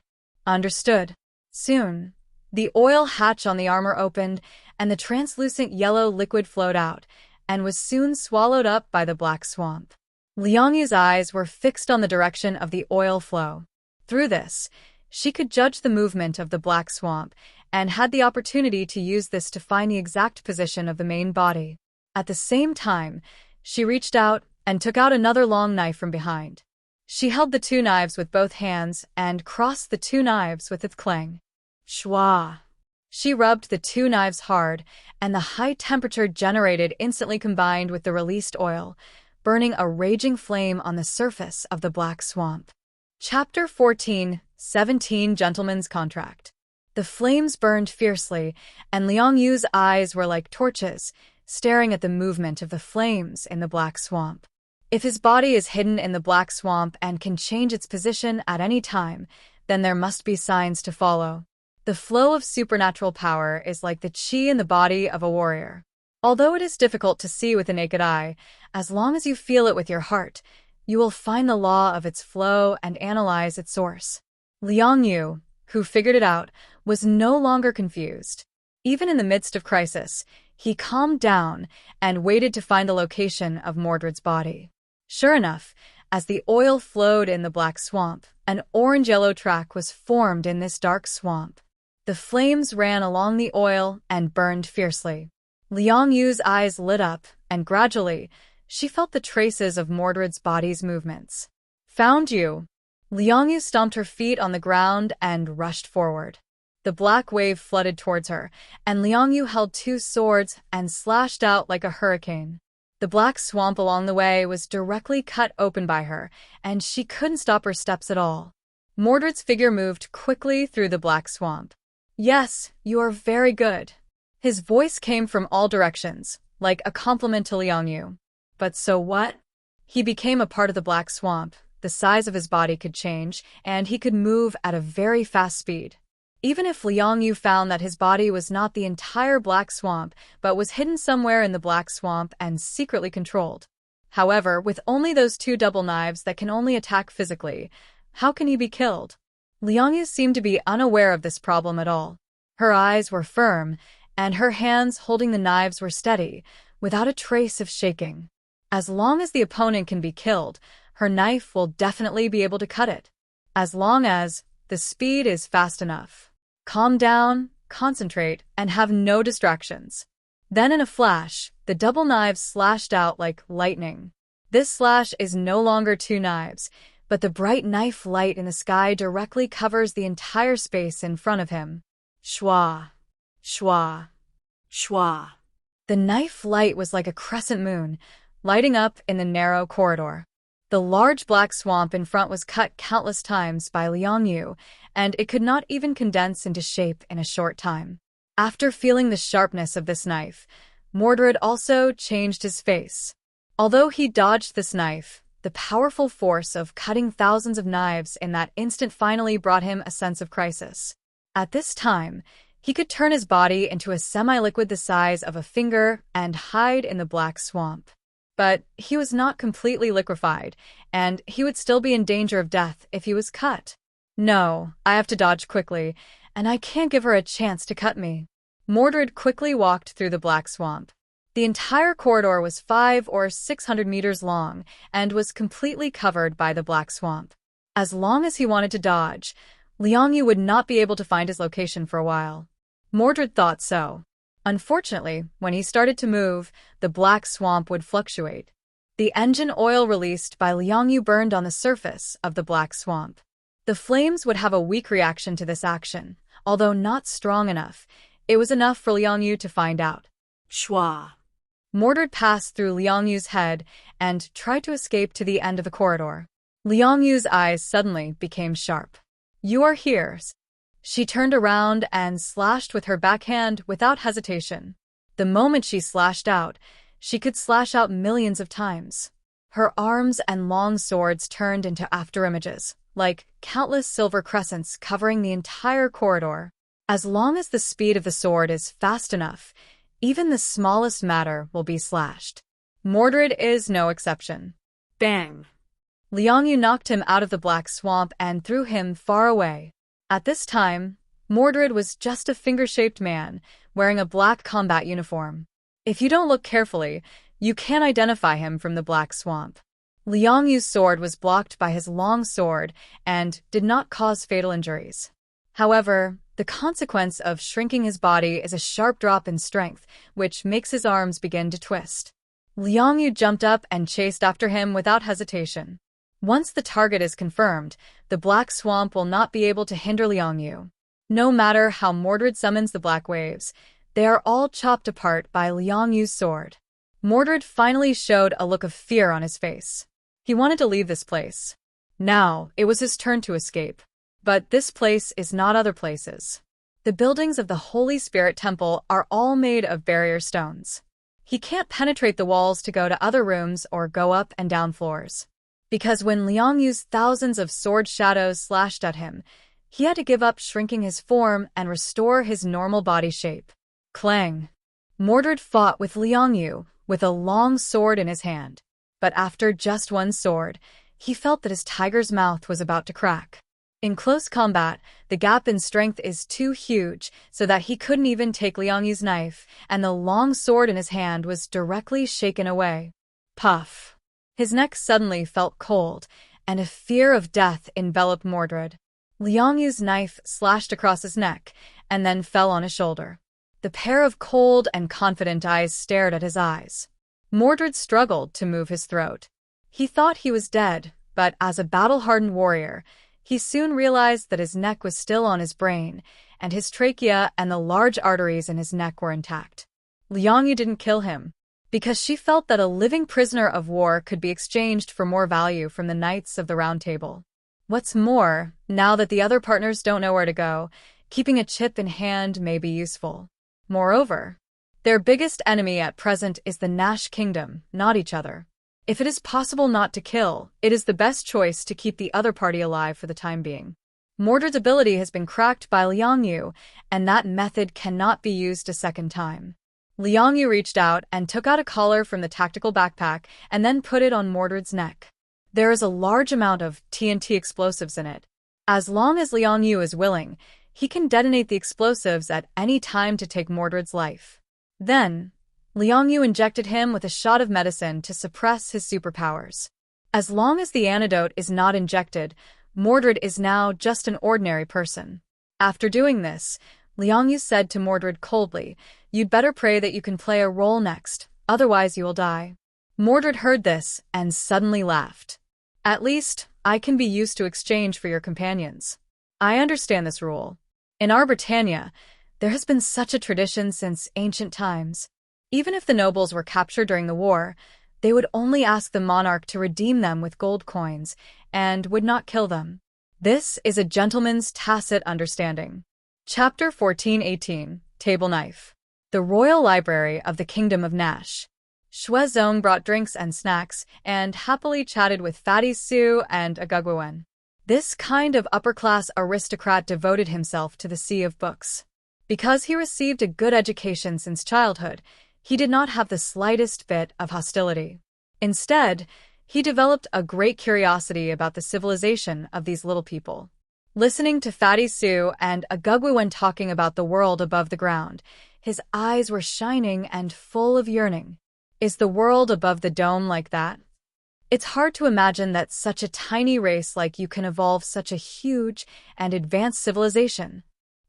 "Understood." Soon, the oil hatch on the armor opened, and the translucent yellow liquid flowed out, and was soon swallowed up by the black swamp. Leong Yu's eyes were fixed on the direction of the oil flow. Through this, she could judge the movement of the black swamp, and had the opportunity to use this to find the exact position of the main body. At the same time, she reached out and took out another long knife from behind. She held the two knives with both hands and crossed the two knives with its clang. Shwa! She rubbed the two knives hard, and the high temperature generated instantly combined with the released oil, burning a raging flame on the surface of the black swamp. Chapter 14, 17 Gentleman's Contract. The flames burned fiercely, and Leong Yu's eyes were like torches, staring at the movement of the flames in the black swamp. If his body is hidden in the black swamp and can change its position at any time, then there must be signs to follow. The flow of supernatural power is like the qi in the body of a warrior. Although it is difficult to see with the naked eye, as long as you feel it with your heart, you will find the law of its flow and analyze its source. Leong Yu, who figured it out, was no longer confused. Even in the midst of crisis, he calmed down and waited to find the location of Mordred's body. Sure enough, as the oil flowed in the black swamp, an orange-yellow track was formed in this dark swamp. The flames ran along the oil and burned fiercely. Leong Yu's eyes lit up, and gradually, she felt the traces of Mordred's body's movements. "Found you!" Leong Yu stomped her feet on the ground and rushed forward. The black wave flooded towards her, and Leong Yu held two swords and slashed out like a hurricane. The black swamp along the way was directly cut open by her, and she couldn't stop her steps at all. Mordred's figure moved quickly through the black swamp. "Yes, you are very good." His voice came from all directions, like a compliment to Leong Yu. But so what? He became a part of the black swamp. The size of his body could change, and he could move at a very fast speed. Even if Leong Yu found that his body was not the entire black swamp, but was hidden somewhere in the black swamp and secretly controlled. However, with only those two double knives that can only attack physically, how can he be killed? Leong Yu seemed to be unaware of this problem at all. Her eyes were firm, and her hands holding the knives were steady, without a trace of shaking. As long as the opponent can be killed, her knife will definitely be able to cut it. As long as the speed is fast enough. Calm down, concentrate, and have no distractions. Then in a flash, the double knives slashed out like lightning. This slash is no longer two knives, but the bright knife light in the sky directly covers the entire space in front of him. Shwa, shwa, shwa. The knife light was like a crescent moon, lighting up in the narrow corridor. The large black swamp in front was cut countless times by Leong Yu, and it could not even condense into shape in a short time. After feeling the sharpness of this knife, Mordred also changed his face. Although he dodged this knife, the powerful force of cutting thousands of knives in that instant finally brought him a sense of crisis. At this time, he could turn his body into a semi-liquid the size of a finger and hide in the black swamp. But he was not completely liquefied, and he would still be in danger of death if he was cut. "No, I have to dodge quickly, and I can't give her a chance to cut me." Mordred quickly walked through the black swamp. The entire corridor was 500 or 600 meters long and was completely covered by the black swamp. As long as he wanted to dodge, Leong Yu would not be able to find his location for a while. Mordred thought so. Unfortunately, when he started to move, the black swamp would fluctuate. The engine oil released by Leong Yu burned on the surface of the black swamp. The flames would have a weak reaction to this action, although not strong enough. It was enough for Leong Yu to find out. Shwa. Mordred passed through Leong Yu's head and tried to escape to the end of the corridor. Leong Yu's eyes suddenly became sharp. "You are here." She turned around and slashed with her backhand without hesitation. The moment she slashed out, she could slash out millions of times. Her arms and long swords turned into afterimages, like countless silver crescents covering the entire corridor. As long as the speed of the sword is fast enough, even the smallest matter will be slashed. Morid is no exception. Bang! Leong Yu knocked him out of the black swamp and threw him far away. At this time, Morid was just a finger-shaped man, wearing a black combat uniform. If you don't look carefully, you can't identify him from the black swamp. Leong Yu's sword was blocked by his long sword and did not cause fatal injuries. However, the consequence of shrinking his body is a sharp drop in strength, which makes his arms begin to twist. Leong Yu jumped up and chased after him without hesitation. Once the target is confirmed, the black swamp will not be able to hinder Leong Yu. No matter how Morid summons the black waves, they are all chopped apart by Leong Yu's sword. Morid finally showed a look of fear on his face. He wanted to leave this place. Now, it was his turn to escape. But this place is not other places. The buildings of the Holy Spirit Temple are all made of barrier stones. He can't penetrate the walls to go to other rooms or go up and down floors. Because when Leong Yu's thousands of sword shadows slashed at him, he had to give up shrinking his form and restore his normal body shape. Clang! Morid fought with Leong Yu, with a long sword in his hand. But after just one sword, he felt that his tiger's mouth was about to crack. In close combat, the gap in strength is too huge so that he couldn't even take Leong Yu's knife, and the long sword in his hand was directly shaken away. Puff! His neck suddenly felt cold, and a fear of death enveloped Morid. Leong Yu's knife slashed across his neck, and then fell on his shoulder. The pair of cold and confident eyes stared at his eyes. Morid struggled to move his throat. He thought he was dead, but as a battle-hardened warrior, he soon realized that his neck was still on his brain, and his trachea and the large arteries in his neck were intact. Leong Yu didn't kill him, because she felt that a living prisoner of war could be exchanged for more value from the Knights of the Round Table. What's more, now that the other partners don't know where to go, keeping a chip in hand may be useful. Moreover, their biggest enemy at present is the Nash kingdom, not each other. If it is possible not to kill, it is the best choice to keep the other party alive for the time being. Morid's ability has been cracked by Leong Yu, and that method cannot be used a second time. Leong Yu reached out and took out a collar from the tactical backpack and then put it on Morid's neck. There is a large amount of TNT explosives in it. As long as Leong Yu is willing, he can detonate the explosives at any time to take Morid's life. Then, Leong Yu injected him with a shot of medicine to suppress his superpowers. As long as the antidote is not injected, Morid is now just an ordinary person. After doing this, Leong Yu said to Morid coldly, "You'd better pray that you can play a role next, otherwise you will die." Morid heard this and suddenly laughed. "At least, I can be used to exchange for your companions. I understand this rule. In our Britannia, there has been such a tradition since ancient times. Even if the nobles were captured during the war, they would only ask the monarch to redeem them with gold coins, and would not kill them. This is a gentleman's tacit understanding." Chapter 14:18, Table Knife. The Royal Library of the Kingdom of Nash. Shong brought drinks and snacks, and happily chatted with Fatty Sue and Agugwen. This kind of upper-class aristocrat devoted himself to the sea of books. Because he received a good education since childhood, he did not have the slightest bit of hostility. Instead, he developed a great curiosity about the civilization of these little people. Listening to Fatty Sue and Agugwen talking about the world above the ground, his eyes were shining and full of yearning. Is the world above the dome like that? It's hard to imagine that such a tiny race like you can evolve such a huge and advanced civilization.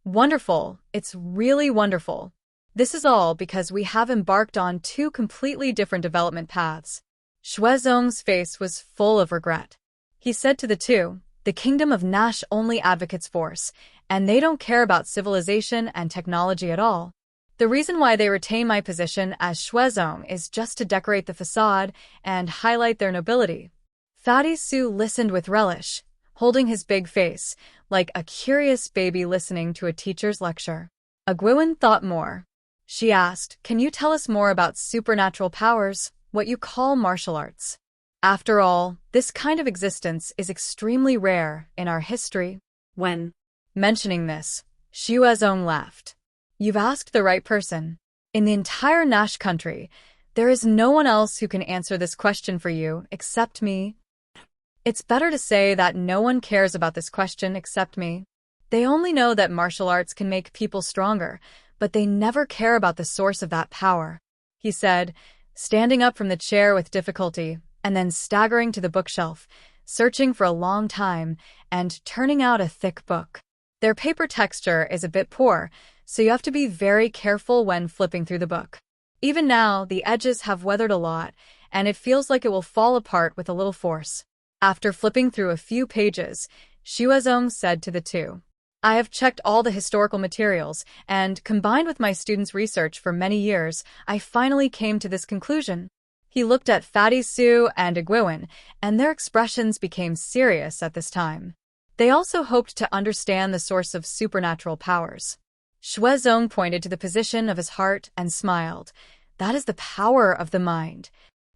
Wonderful, it's really wonderful. This is all because we have embarked on two completely different development paths. Shong's face was full of regret. He said to the two, "The Kingdom of Nash only advocates force, and they don't care about civilization and technology at all. The reason why they retain my position as Shong is just to decorate the facade and highlight their nobility." Fatty Sue listened with relish, holding his big face, like a curious baby listening to a teacher's lecture. Agugwen thought more. She asked, "Can you tell us more about supernatural powers, what you call martial arts?" After all, this kind of existence is extremely rare in our history. When mentioning this, Xuezong laughed. You've asked the right person. In the entire Nash country, there is no one else who can answer this question for you except me. It's better to say that no one cares about this question except me. They only know that martial arts can make people stronger, but they never care about the source of that power, he said, standing up from the chair with difficulty and then staggering to the bookshelf, searching for a long time and turning out a thick book. Their paper texture is a bit poor, so you have to be very careful when flipping through the book. Even now, the edges have weathered a lot, and it feels like it will fall apart with a little force. After flipping through a few pages, Xuezong said to the two, I have checked all the historical materials, and combined with my students' research for many years, I finally came to this conclusion. He looked at Fatty Su and Iguiwen, and their expressions became serious at this time. They also hoped to understand the source of supernatural powers. Xuezong pointed to the position of his heart and smiled. That is the power of the mind.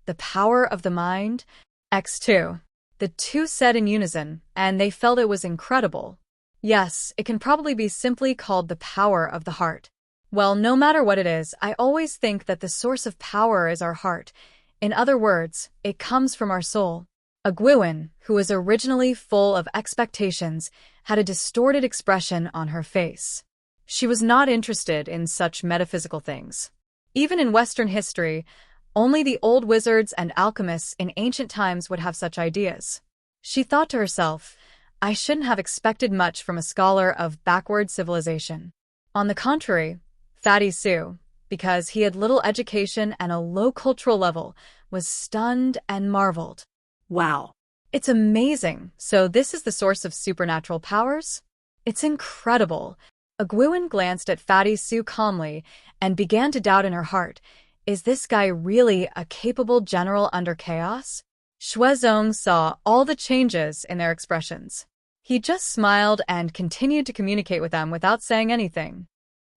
The power of the mind? X2. The two said in unison, and they felt it was incredible. Yes, it can probably be simply called the power of the heart. Well, no matter what it is, I always think that the source of power is our heart. In other words, it comes from our soul. Iguiwen, who was originally full of expectations, had a distorted expression on her face. She was not interested in such metaphysical things. Even in Western history, only the old wizards and alchemists in ancient times would have such ideas. She thought to herself, I shouldn't have expected much from a scholar of backward civilization. On the contrary, Fatty Su, because he had little education and a low cultural level, was stunned and marveled. Wow. It's amazing. So this is the source of supernatural powers? It's incredible. Iguiwen glanced at Fatty Su calmly and began to doubt in her heart, is this guy really a capable general under chaos? Xuezong saw all the changes in their expressions. He just smiled and continued to communicate with them without saying anything.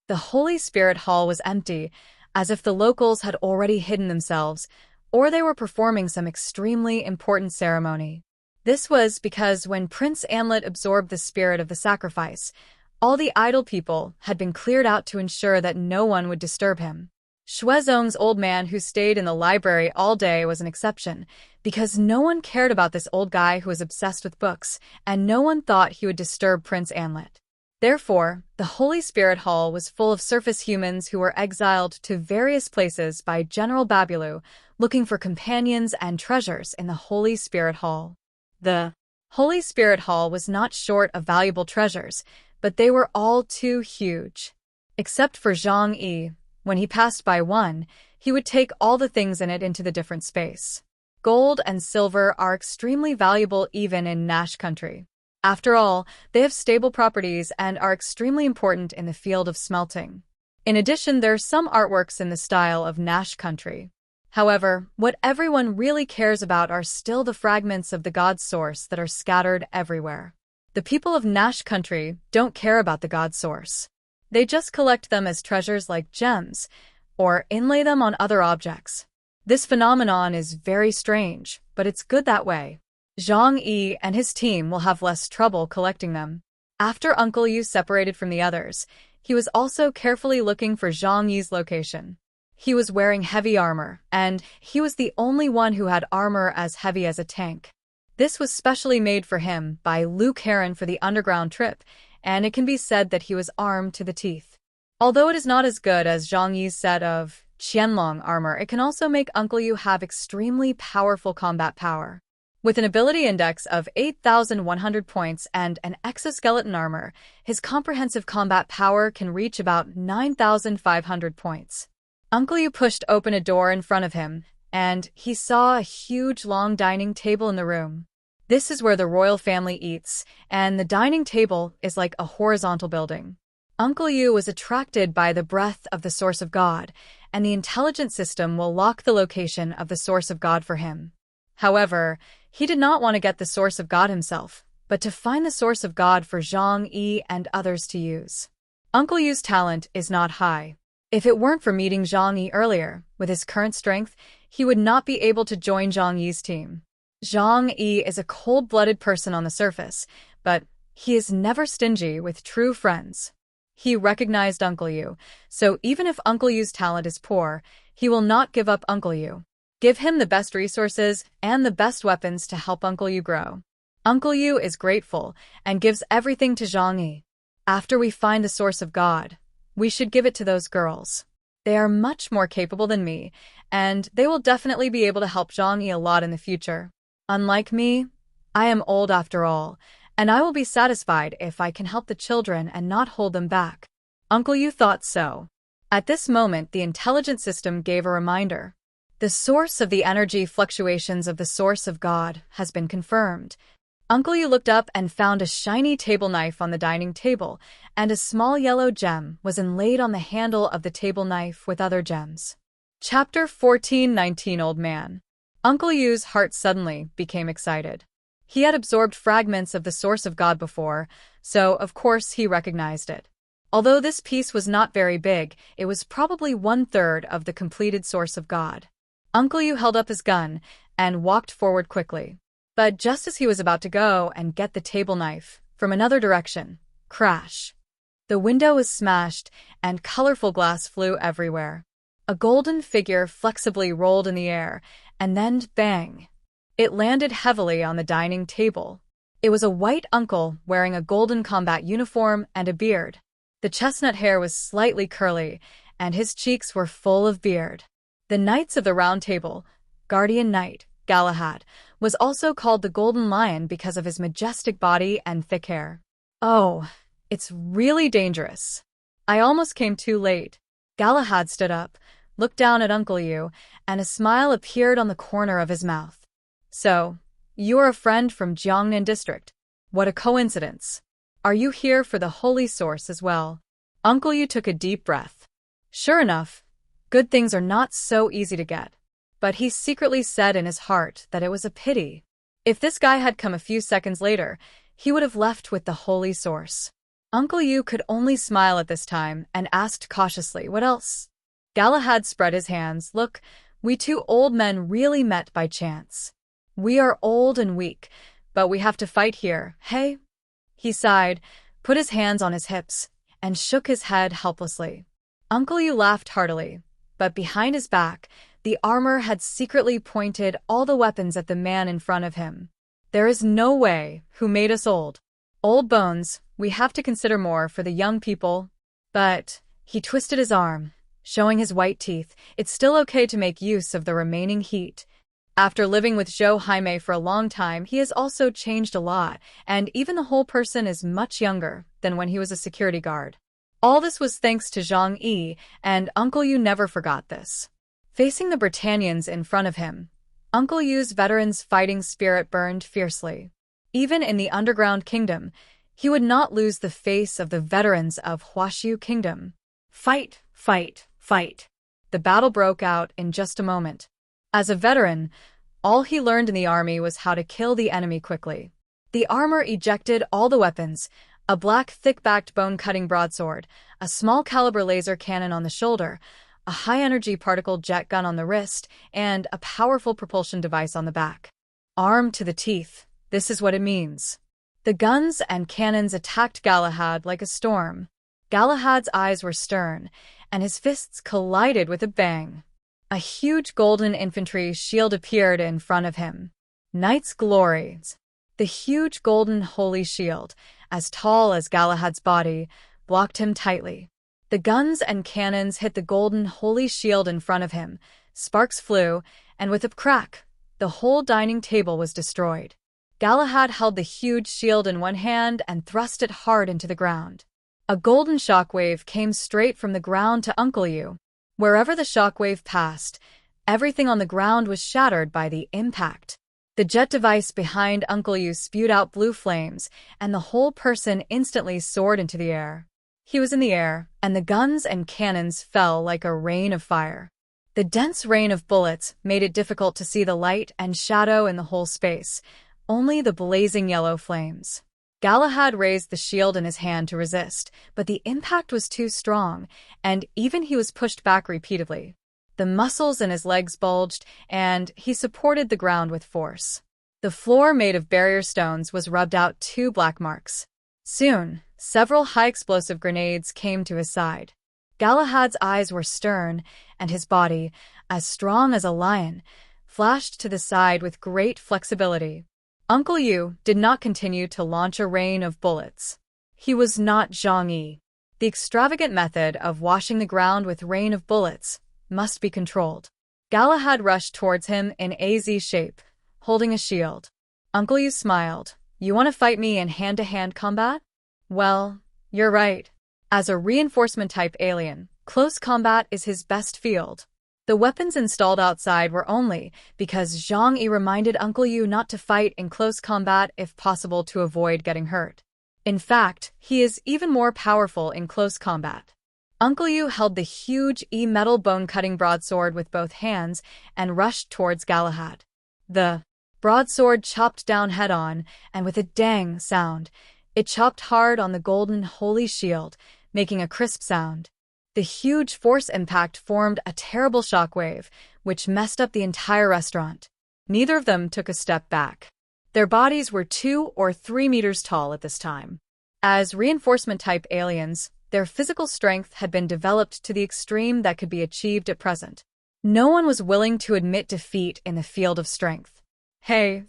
The Holy Spirit Hall was empty, as if the locals had already hidden themselves, or they were performing some extremely important ceremony. This was because when Prince Anlet absorbed the spirit of the sacrifice, all the idle people had been cleared out to ensure that no one would disturb him. Xuezong's old man who stayed in the library all day was an exception, because no one cared about this old guy who was obsessed with books, and no one thought he would disturb Prince Anlet. Therefore, the Holy Spirit Hall was full of surface humans who were exiled to various places by General Babulu, looking for companions and treasures in the Holy Spirit Hall. The Holy Spirit Hall was not short of valuable treasures, but they were all too huge. Except for Zhang Yi, when he passed by one, he would take all the things in it into the different space. Gold and silver are extremely valuable even in Nash country. After all, they have stable properties and are extremely important in the field of smelting. In addition, there are some artworks in the style of Nash country. However, what everyone really cares about are still the fragments of the god source that are scattered everywhere. The people of Nash country don't care about the god source. They just collect them as treasures like gems, or inlay them on other objects. This phenomenon is very strange, but it's good that way. Zhang Yi and his team will have less trouble collecting them. After Uncle Yu separated from the others, he was also carefully looking for Zhang Yi's location. He was wearing heavy armor, and he was the only one who had armor as heavy as a tank. This was specially made for him by Liu Karen for the underground trip, and it can be said that he was armed to the teeth. Although it is not as good as Zhang Yi's set of Qianlong armor, it can also make Uncle Yu have extremely powerful combat power. With an ability index of 8,100 points and an exoskeleton armor, his comprehensive combat power can reach about 9,500 points. Uncle Yu pushed open a door in front of him, and he saw a huge long dining table in the room. This is where the royal family eats, and the dining table is like a horizontal building. Uncle Yu was attracted by the breath of the source of God, and the intelligent system will lock the location of the source of God for him. However, he did not want to get the source of God himself, but to find the source of God for Zhang Yi and others to use. Uncle Yu's talent is not high. If it weren't for meeting Zhang Yi earlier, with his current strength, he would not be able to join Zhang Yi's team. Zhang Yi is a cold-blooded person on the surface, but he is never stingy with true friends. He recognized Uncle Yu, so even if Uncle Yu's talent is poor, he will not give up Uncle Yu. Give him the best resources and the best weapons to help Uncle Yu grow. Uncle Yu is grateful and gives everything to Zhang Yi. After we find the source of God, we should give it to those girls. They are much more capable than me, and they will definitely be able to help Zhang Yi a lot in the future. Unlike me, I am old after all, and I will be satisfied if I can help the children and not hold them back. Uncle Yu thought so. At this moment, the intelligence system gave a reminder. The source of the energy fluctuations of the source of God has been confirmed. Uncle Yu looked up and found a shiny table knife on the dining table, and a small yellow gem was inlaid on the handle of the table knife with other gems. Chapter 14:19 Old Man. Uncle Yu's heart suddenly became excited. He had absorbed fragments of the source of God before, so of course he recognized it. Although this piece was not very big, it was probably 1/3 of the completed source of God. Uncle Yu held up his gun and walked forward quickly. But just as he was about to go and get the table knife, from another direction, crash. The window was smashed and colorful glass flew everywhere. A golden figure flexibly rolled in the air, and then bang! It landed heavily on the dining table. It was a white uncle wearing a golden combat uniform and a beard. The chestnut hair was slightly curly, and his cheeks were full of beard. The Knights of the Round Table, Guardian Knight, Galahad, was also called the Golden Lion because of his majestic body and thick hair. Oh, it's really dangerous. I almost came too late. Galahad stood up, looked down at Uncle Yu, and a smile appeared on the corner of his mouth. So, you are a friend from Jiangnan district. What a coincidence. Are you here for the holy source as well? Uncle Yu took a deep breath. Sure enough, good things are not so easy to get. But he secretly said in his heart that it was a pity. If this guy had come a few seconds later, he would have left with the holy source. Uncle Yu could only smile at this time and asked cautiously, what else? Galahad spread his hands. Look, we two old men really met by chance. We are old and weak, but we have to fight here, hey? He sighed, put his hands on his hips, and shook his head helplessly. Uncle Yu laughed heartily, but behind his back, the armor had secretly pointed all the weapons at the man in front of him. There is no way. Who made us old? Old bones, we have to consider more for the young people. But he twisted his arm, showing his white teeth. It's still okay to make use of the remaining heat. After living with Zhou Haimei for a long time, he has also changed a lot, and even the whole person is much younger than when he was a security guard. All this was thanks to Zhang Yi, and Uncle Yu never forgot this. Facing the Britannians in front of him, Uncle Yu's veteran's fighting spirit burned fiercely. Even in the underground kingdom, he would not lose the face of the veterans of Huashu Kingdom. Fight, fight, fight. The battle broke out in just a moment. As a veteran, all he learned in the army was how to kill the enemy quickly. The armor ejected all the weapons, a black thick-backed bone-cutting broadsword, a small-caliber laser cannon on the shoulder, a high-energy particle jet gun on the wrist, and a powerful propulsion device on the back. Armed to the teeth, this is what it means. The guns and cannons attacked Galahad like a storm. Galahad's eyes were stern, and his fists collided with a bang. A huge golden infantry shield appeared in front of him. Knight's Glories. The huge golden holy shield, as tall as Galahad's body, blocked him tightly. The guns and cannons hit the golden holy shield in front of him. Sparks flew, and with a crack, the whole dining table was destroyed. Galahad held the huge shield in one hand and thrust it hard into the ground. A golden shockwave came straight from the ground to Uncle Yu. Wherever the shockwave passed, everything on the ground was shattered by the impact. The jet device behind Uncle Yu spewed out blue flames, and the whole person instantly soared into the air. He was in the air, and the guns and cannons fell like a rain of fire. The dense rain of bullets made it difficult to see the light and shadow in the whole space, only the blazing yellow flames. Galahad raised the shield in his hand to resist, but the impact was too strong, and even he was pushed back repeatedly. The muscles in his legs bulged, and he supported the ground with force. The floor made of barrier stones was rubbed out 2 black marks. Soon, several high-explosive grenades came to his side. Galahad's eyes were stern, and his body, as strong as a lion, flashed to the side with great flexibility. Uncle Yu did not continue to launch a rain of bullets. He was not Zhang Yi. The extravagant method of washing the ground with rain of bullets must be controlled. Galahad rushed towards him in a Z shape, holding a shield. Uncle Yu smiled. You want to fight me in hand-to-hand combat? Well, you're right. As a reinforcement-type alien, close combat is his best field. The weapons installed outside were only because Zhang Yi reminded Uncle Yu not to fight in close combat if possible to avoid getting hurt. In fact, he is even more powerful in close combat. Uncle Yu held the huge metal bone-cutting broadsword with both hands and rushed towards Galahad. The broadsword chopped down head-on, and with a dang sound, it chopped hard on the golden holy shield, making a crisp sound. The huge force impact formed a terrible shockwave, which messed up the entire restaurant. Neither of them took a step back. Their bodies were 2 or 3 meters tall at this time. As reinforcement-type aliens, their physical strength had been developed to the extreme that could be achieved at present. No one was willing to admit defeat in the field of strength. Hey.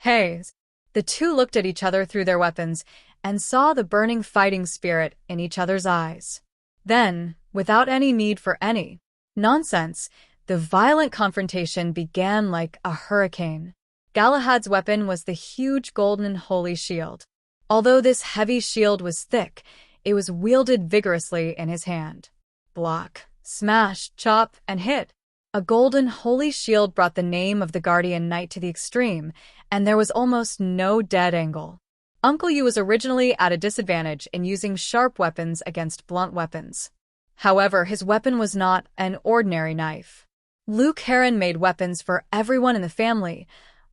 The two looked at each other through their weapons and saw the burning fighting spirit in each other's eyes. Then, without any need for any nonsense, the violent confrontation began like a hurricane. Galahad's weapon was the huge golden holy shield. Although this heavy shield was thick, it was wielded vigorously in his hand. Block, smash, chop, and hit. A golden holy shield brought the name of the guardian knight to the extreme, and there was almost no dead angle. Uncle Yu was originally at a disadvantage in using sharp weapons against blunt weapons. However, his weapon was not an ordinary knife. Luke Heron made weapons for everyone in the family,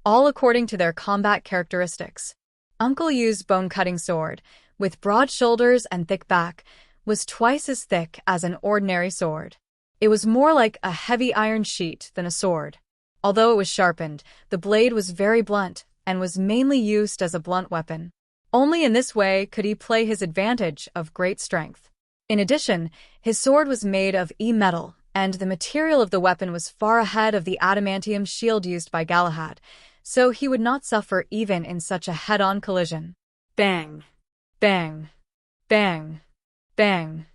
all according to their combat characteristics. Uncle Yu's bone-cutting sword, with broad shoulders and thick back, was twice as thick as an ordinary sword. It was more like a heavy iron sheet than a sword. Although it was sharpened, the blade was very blunt and was mainly used as a blunt weapon. Only in this way could he play his advantage of great strength. In addition, his sword was made of metal, and the material of the weapon was far ahead of the adamantium shield used by Galahad, so he would not suffer even in such a head-on collision. Bang! Bang! Bang! Bang!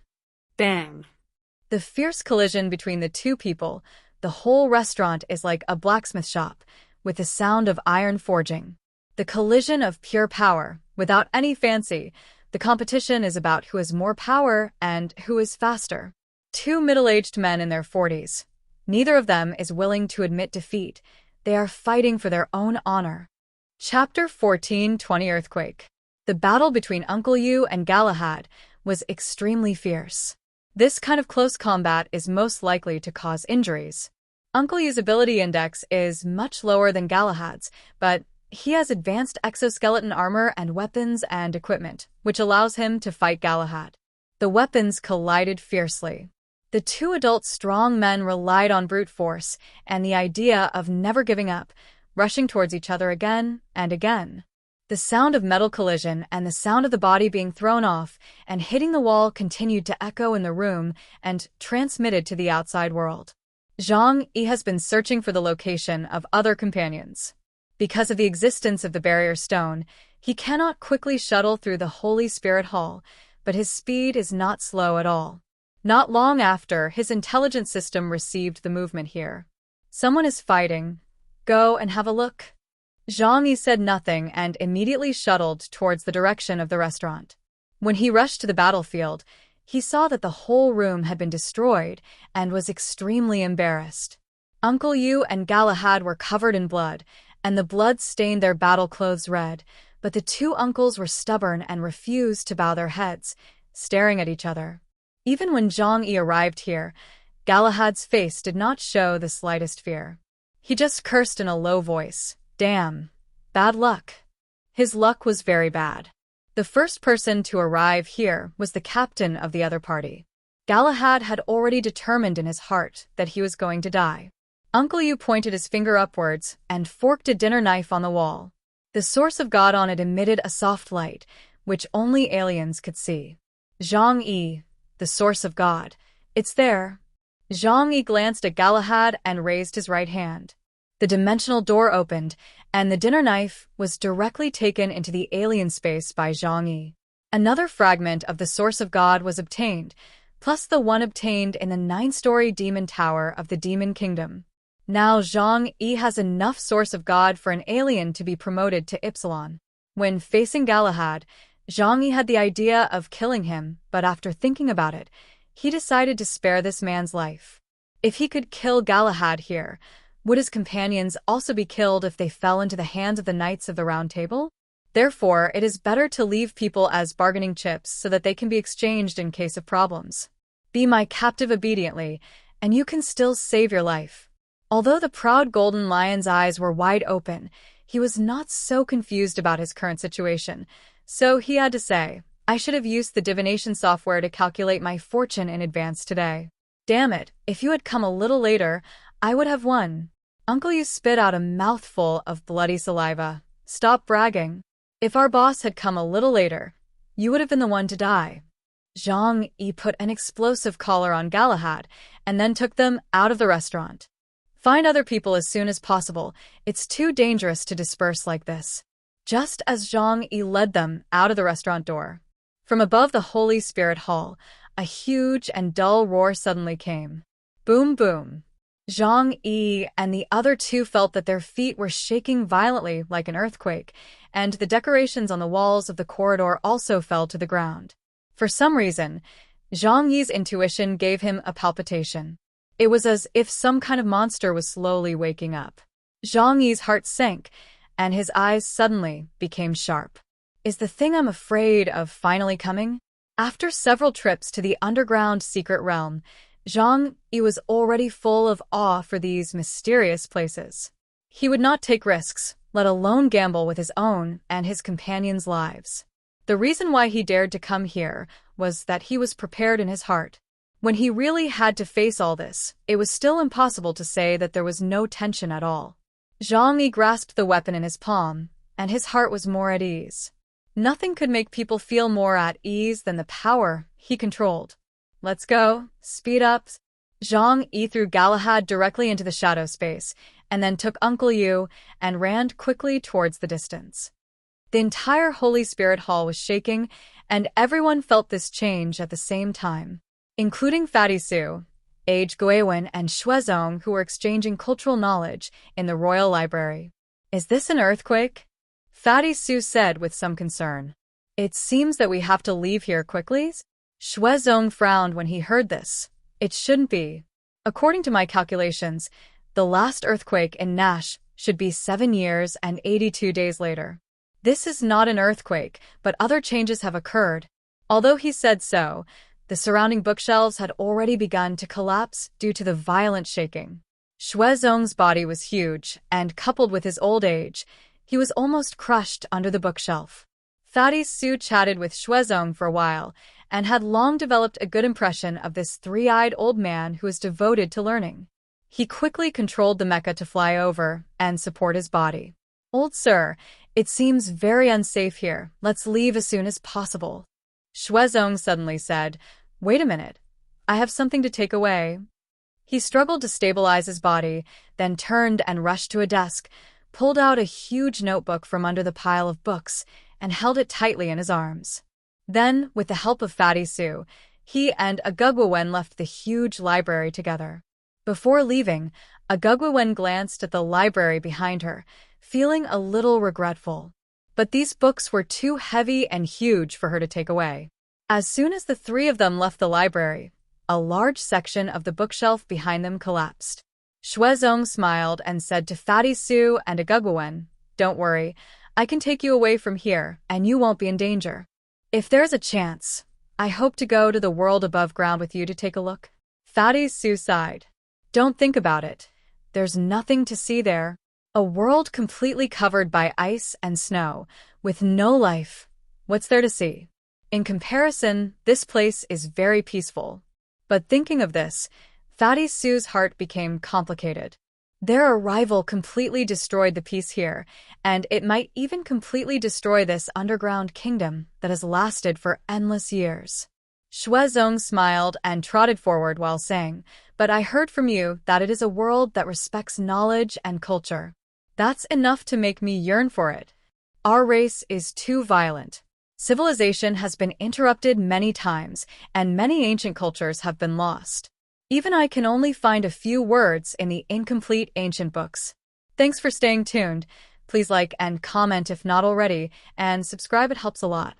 Bang! The fierce collision between the two people, the whole restaurant is like a blacksmith shop, with the sound of iron forging. The collision of pure power, without any fancy. The competition is about who has more power and who is faster. 2 middle-aged men in their 40s. Neither of them is willing to admit defeat. They are fighting for their own honor. Chapter 14:20 Earthquake. The battle between Uncle Yu and Galahad was extremely fierce. This kind of close combat is most likely to cause injuries. Uncle Yu's ability index is much lower than Galahad's, but he has advanced exoskeleton armor and weapons and equipment, which allows him to fight Galahad. The weapons collided fiercely. The 2 adult strong men relied on brute force and the idea of never giving up, rushing towards each other again and again. The sound of metal collision and the sound of the body being thrown off and hitting the wall continued to echo in the room and transmitted to the outside world. Zhang Yi has been searching for the location of other companions. Because of the existence of the barrier stone, he cannot quickly shuttle through the Holy Spirit Hall, but his speed is not slow at all. Not long after, his intelligence system received the movement here. Someone is fighting. Go and have a look. Zhang Yi said nothing and immediately shuttled towards the direction of the restaurant. When he rushed to the battlefield, he saw that the whole room had been destroyed and was extremely embarrassed. Uncle Yu and Galahad were covered in blood, and the blood stained their battle clothes red, but the 2 uncles were stubborn and refused to bow their heads, staring at each other. Even when Zhang Yi arrived here, Galahad's face did not show the slightest fear. He just cursed in a low voice. Damn. Bad luck. His luck was very bad. The first person to arrive here was the captain of the other party. Galahad had already determined in his heart that he was going to die. Uncle Yu pointed his finger upwards and forked a dinner knife on the wall. The source of God on it emitted a soft light, which only aliens could see. Zhang Yi, the source of God. It's there. Zhang Yi glanced at Galahad and raised his right hand. The dimensional door opened, and the dinner knife was directly taken into the alien space by Zhang Yi. Another fragment of the source of God was obtained, plus the one obtained in the 9-story demon tower of the Demon Kingdom. Now Zhang Yi has enough source of God for an alien to be promoted to Ypsilon. When facing Galahad, Zhang Yi had the idea of killing him, but after thinking about it, he decided to spare this man's life. If he could kill Galahad here, would his companions also be killed if they fell into the hands of the Knights of the Round Table? Therefore, it is better to leave people as bargaining chips so that they can be exchanged in case of problems. Be my captive obediently, and you can still save your life. Although the proud golden lion's eyes were wide open, he was not so confused about his current situation, so he had to say, I should have used the divination software to calculate my fortune in advance today. Damn it, if you had come a little later, I would have won. Uncle Yu spit out a mouthful of bloody saliva. Stop bragging. If our boss had come a little later, you would have been the one to die. Zhang Yi put an explosive collar on Galahad and then took them out of the restaurant. Find other people as soon as possible. It's too dangerous to disperse like this. Just as Zhang Yi led them out of the restaurant door. From above the Holy Spirit Hall, a huge and dull roar suddenly came. Boom, boom. Zhang Yi and the other two felt that their feet were shaking violently like an earthquake, and the decorations on the walls of the corridor also fell to the ground. For some reason, Zhang Yi's intuition gave him a palpitation. It was as if some kind of monster was slowly waking up. Zhang Yi's heart sank, and his eyes suddenly became sharp. Is the thing I'm afraid of finally coming? After several trips to the underground secret realm, Zhang Yi was already full of awe for these mysterious places. He would not take risks, let alone gamble with his own and his companions' lives. The reason why he dared to come here was that he was prepared in his heart. When he really had to face all this, it was still impossible to say that there was no tension at all. Zhang Yi grasped the weapon in his palm, and his heart was more at ease. Nothing could make people feel more at ease than the power he controlled. Let's go. Speed up. Zhang Yi threw Galahad directly into the shadow space, and then took Uncle Yu and ran quickly towards the distance. The entire Holy Spirit Hall was shaking, and everyone felt this change at the same time, including Fatty Su, Age Guiwen, and Shuezong, who were exchanging cultural knowledge in the Royal Library. Is this an earthquake? Fatty Su said with some concern. It seems that we have to leave here quickly. Shuezong frowned when he heard this. It shouldn't be. According to my calculations, the last earthquake in Nash should be 7 years and 82 days later. This is not an earthquake, but other changes have occurred. Although he said so, the surrounding bookshelves had already begun to collapse due to the violent shaking. Shuezong's body was huge, and coupled with his old age, he was almost crushed under the bookshelf. Fatty Su chatted with Shuezong for a while, and had long developed a good impression of this three-eyed old man who was devoted to learning. He quickly controlled the mecha to fly over and support his body. Old sir, it seems very unsafe here. Let's leave as soon as possible. Shuezong suddenly said, Wait a minute. I have something to take away. He struggled to stabilize his body, then turned and rushed to a desk, pulled out a huge notebook from under the pile of books, and held it tightly in his arms. Then, with the help of Fatty Su, he and Agugwawen left the huge library together. Before leaving, Agugwawen glanced at the library behind her, feeling a little regretful. But these books were too heavy and huge for her to take away. As soon as the three of them left the library, a large section of the bookshelf behind them collapsed. Shuezong smiled and said to Fatty Su and Agugwawen, Don't worry, I can take you away from here, and you won't be in danger. If there's a chance, I hope to go to the world above ground with you to take a look. Fatty Su sighed. Don't think about it. There's nothing to see there. A world completely covered by ice and snow, with no life. What's there to see? In comparison, this place is very peaceful. But thinking of this, Fatty Su's heart became complicated. Their arrival completely destroyed the peace here, and it might even completely destroy this underground kingdom that has lasted for endless years. Shuezong smiled and trotted forward while saying, "But I heard from you that it is a world that respects knowledge and culture. That's enough to make me yearn for it. Our race is too violent. Civilization has been interrupted many times, and many ancient cultures have been lost. Even I can only find a few words in the incomplete ancient books." Thanks for staying tuned. Please like and comment if not already, and subscribe, it helps a lot.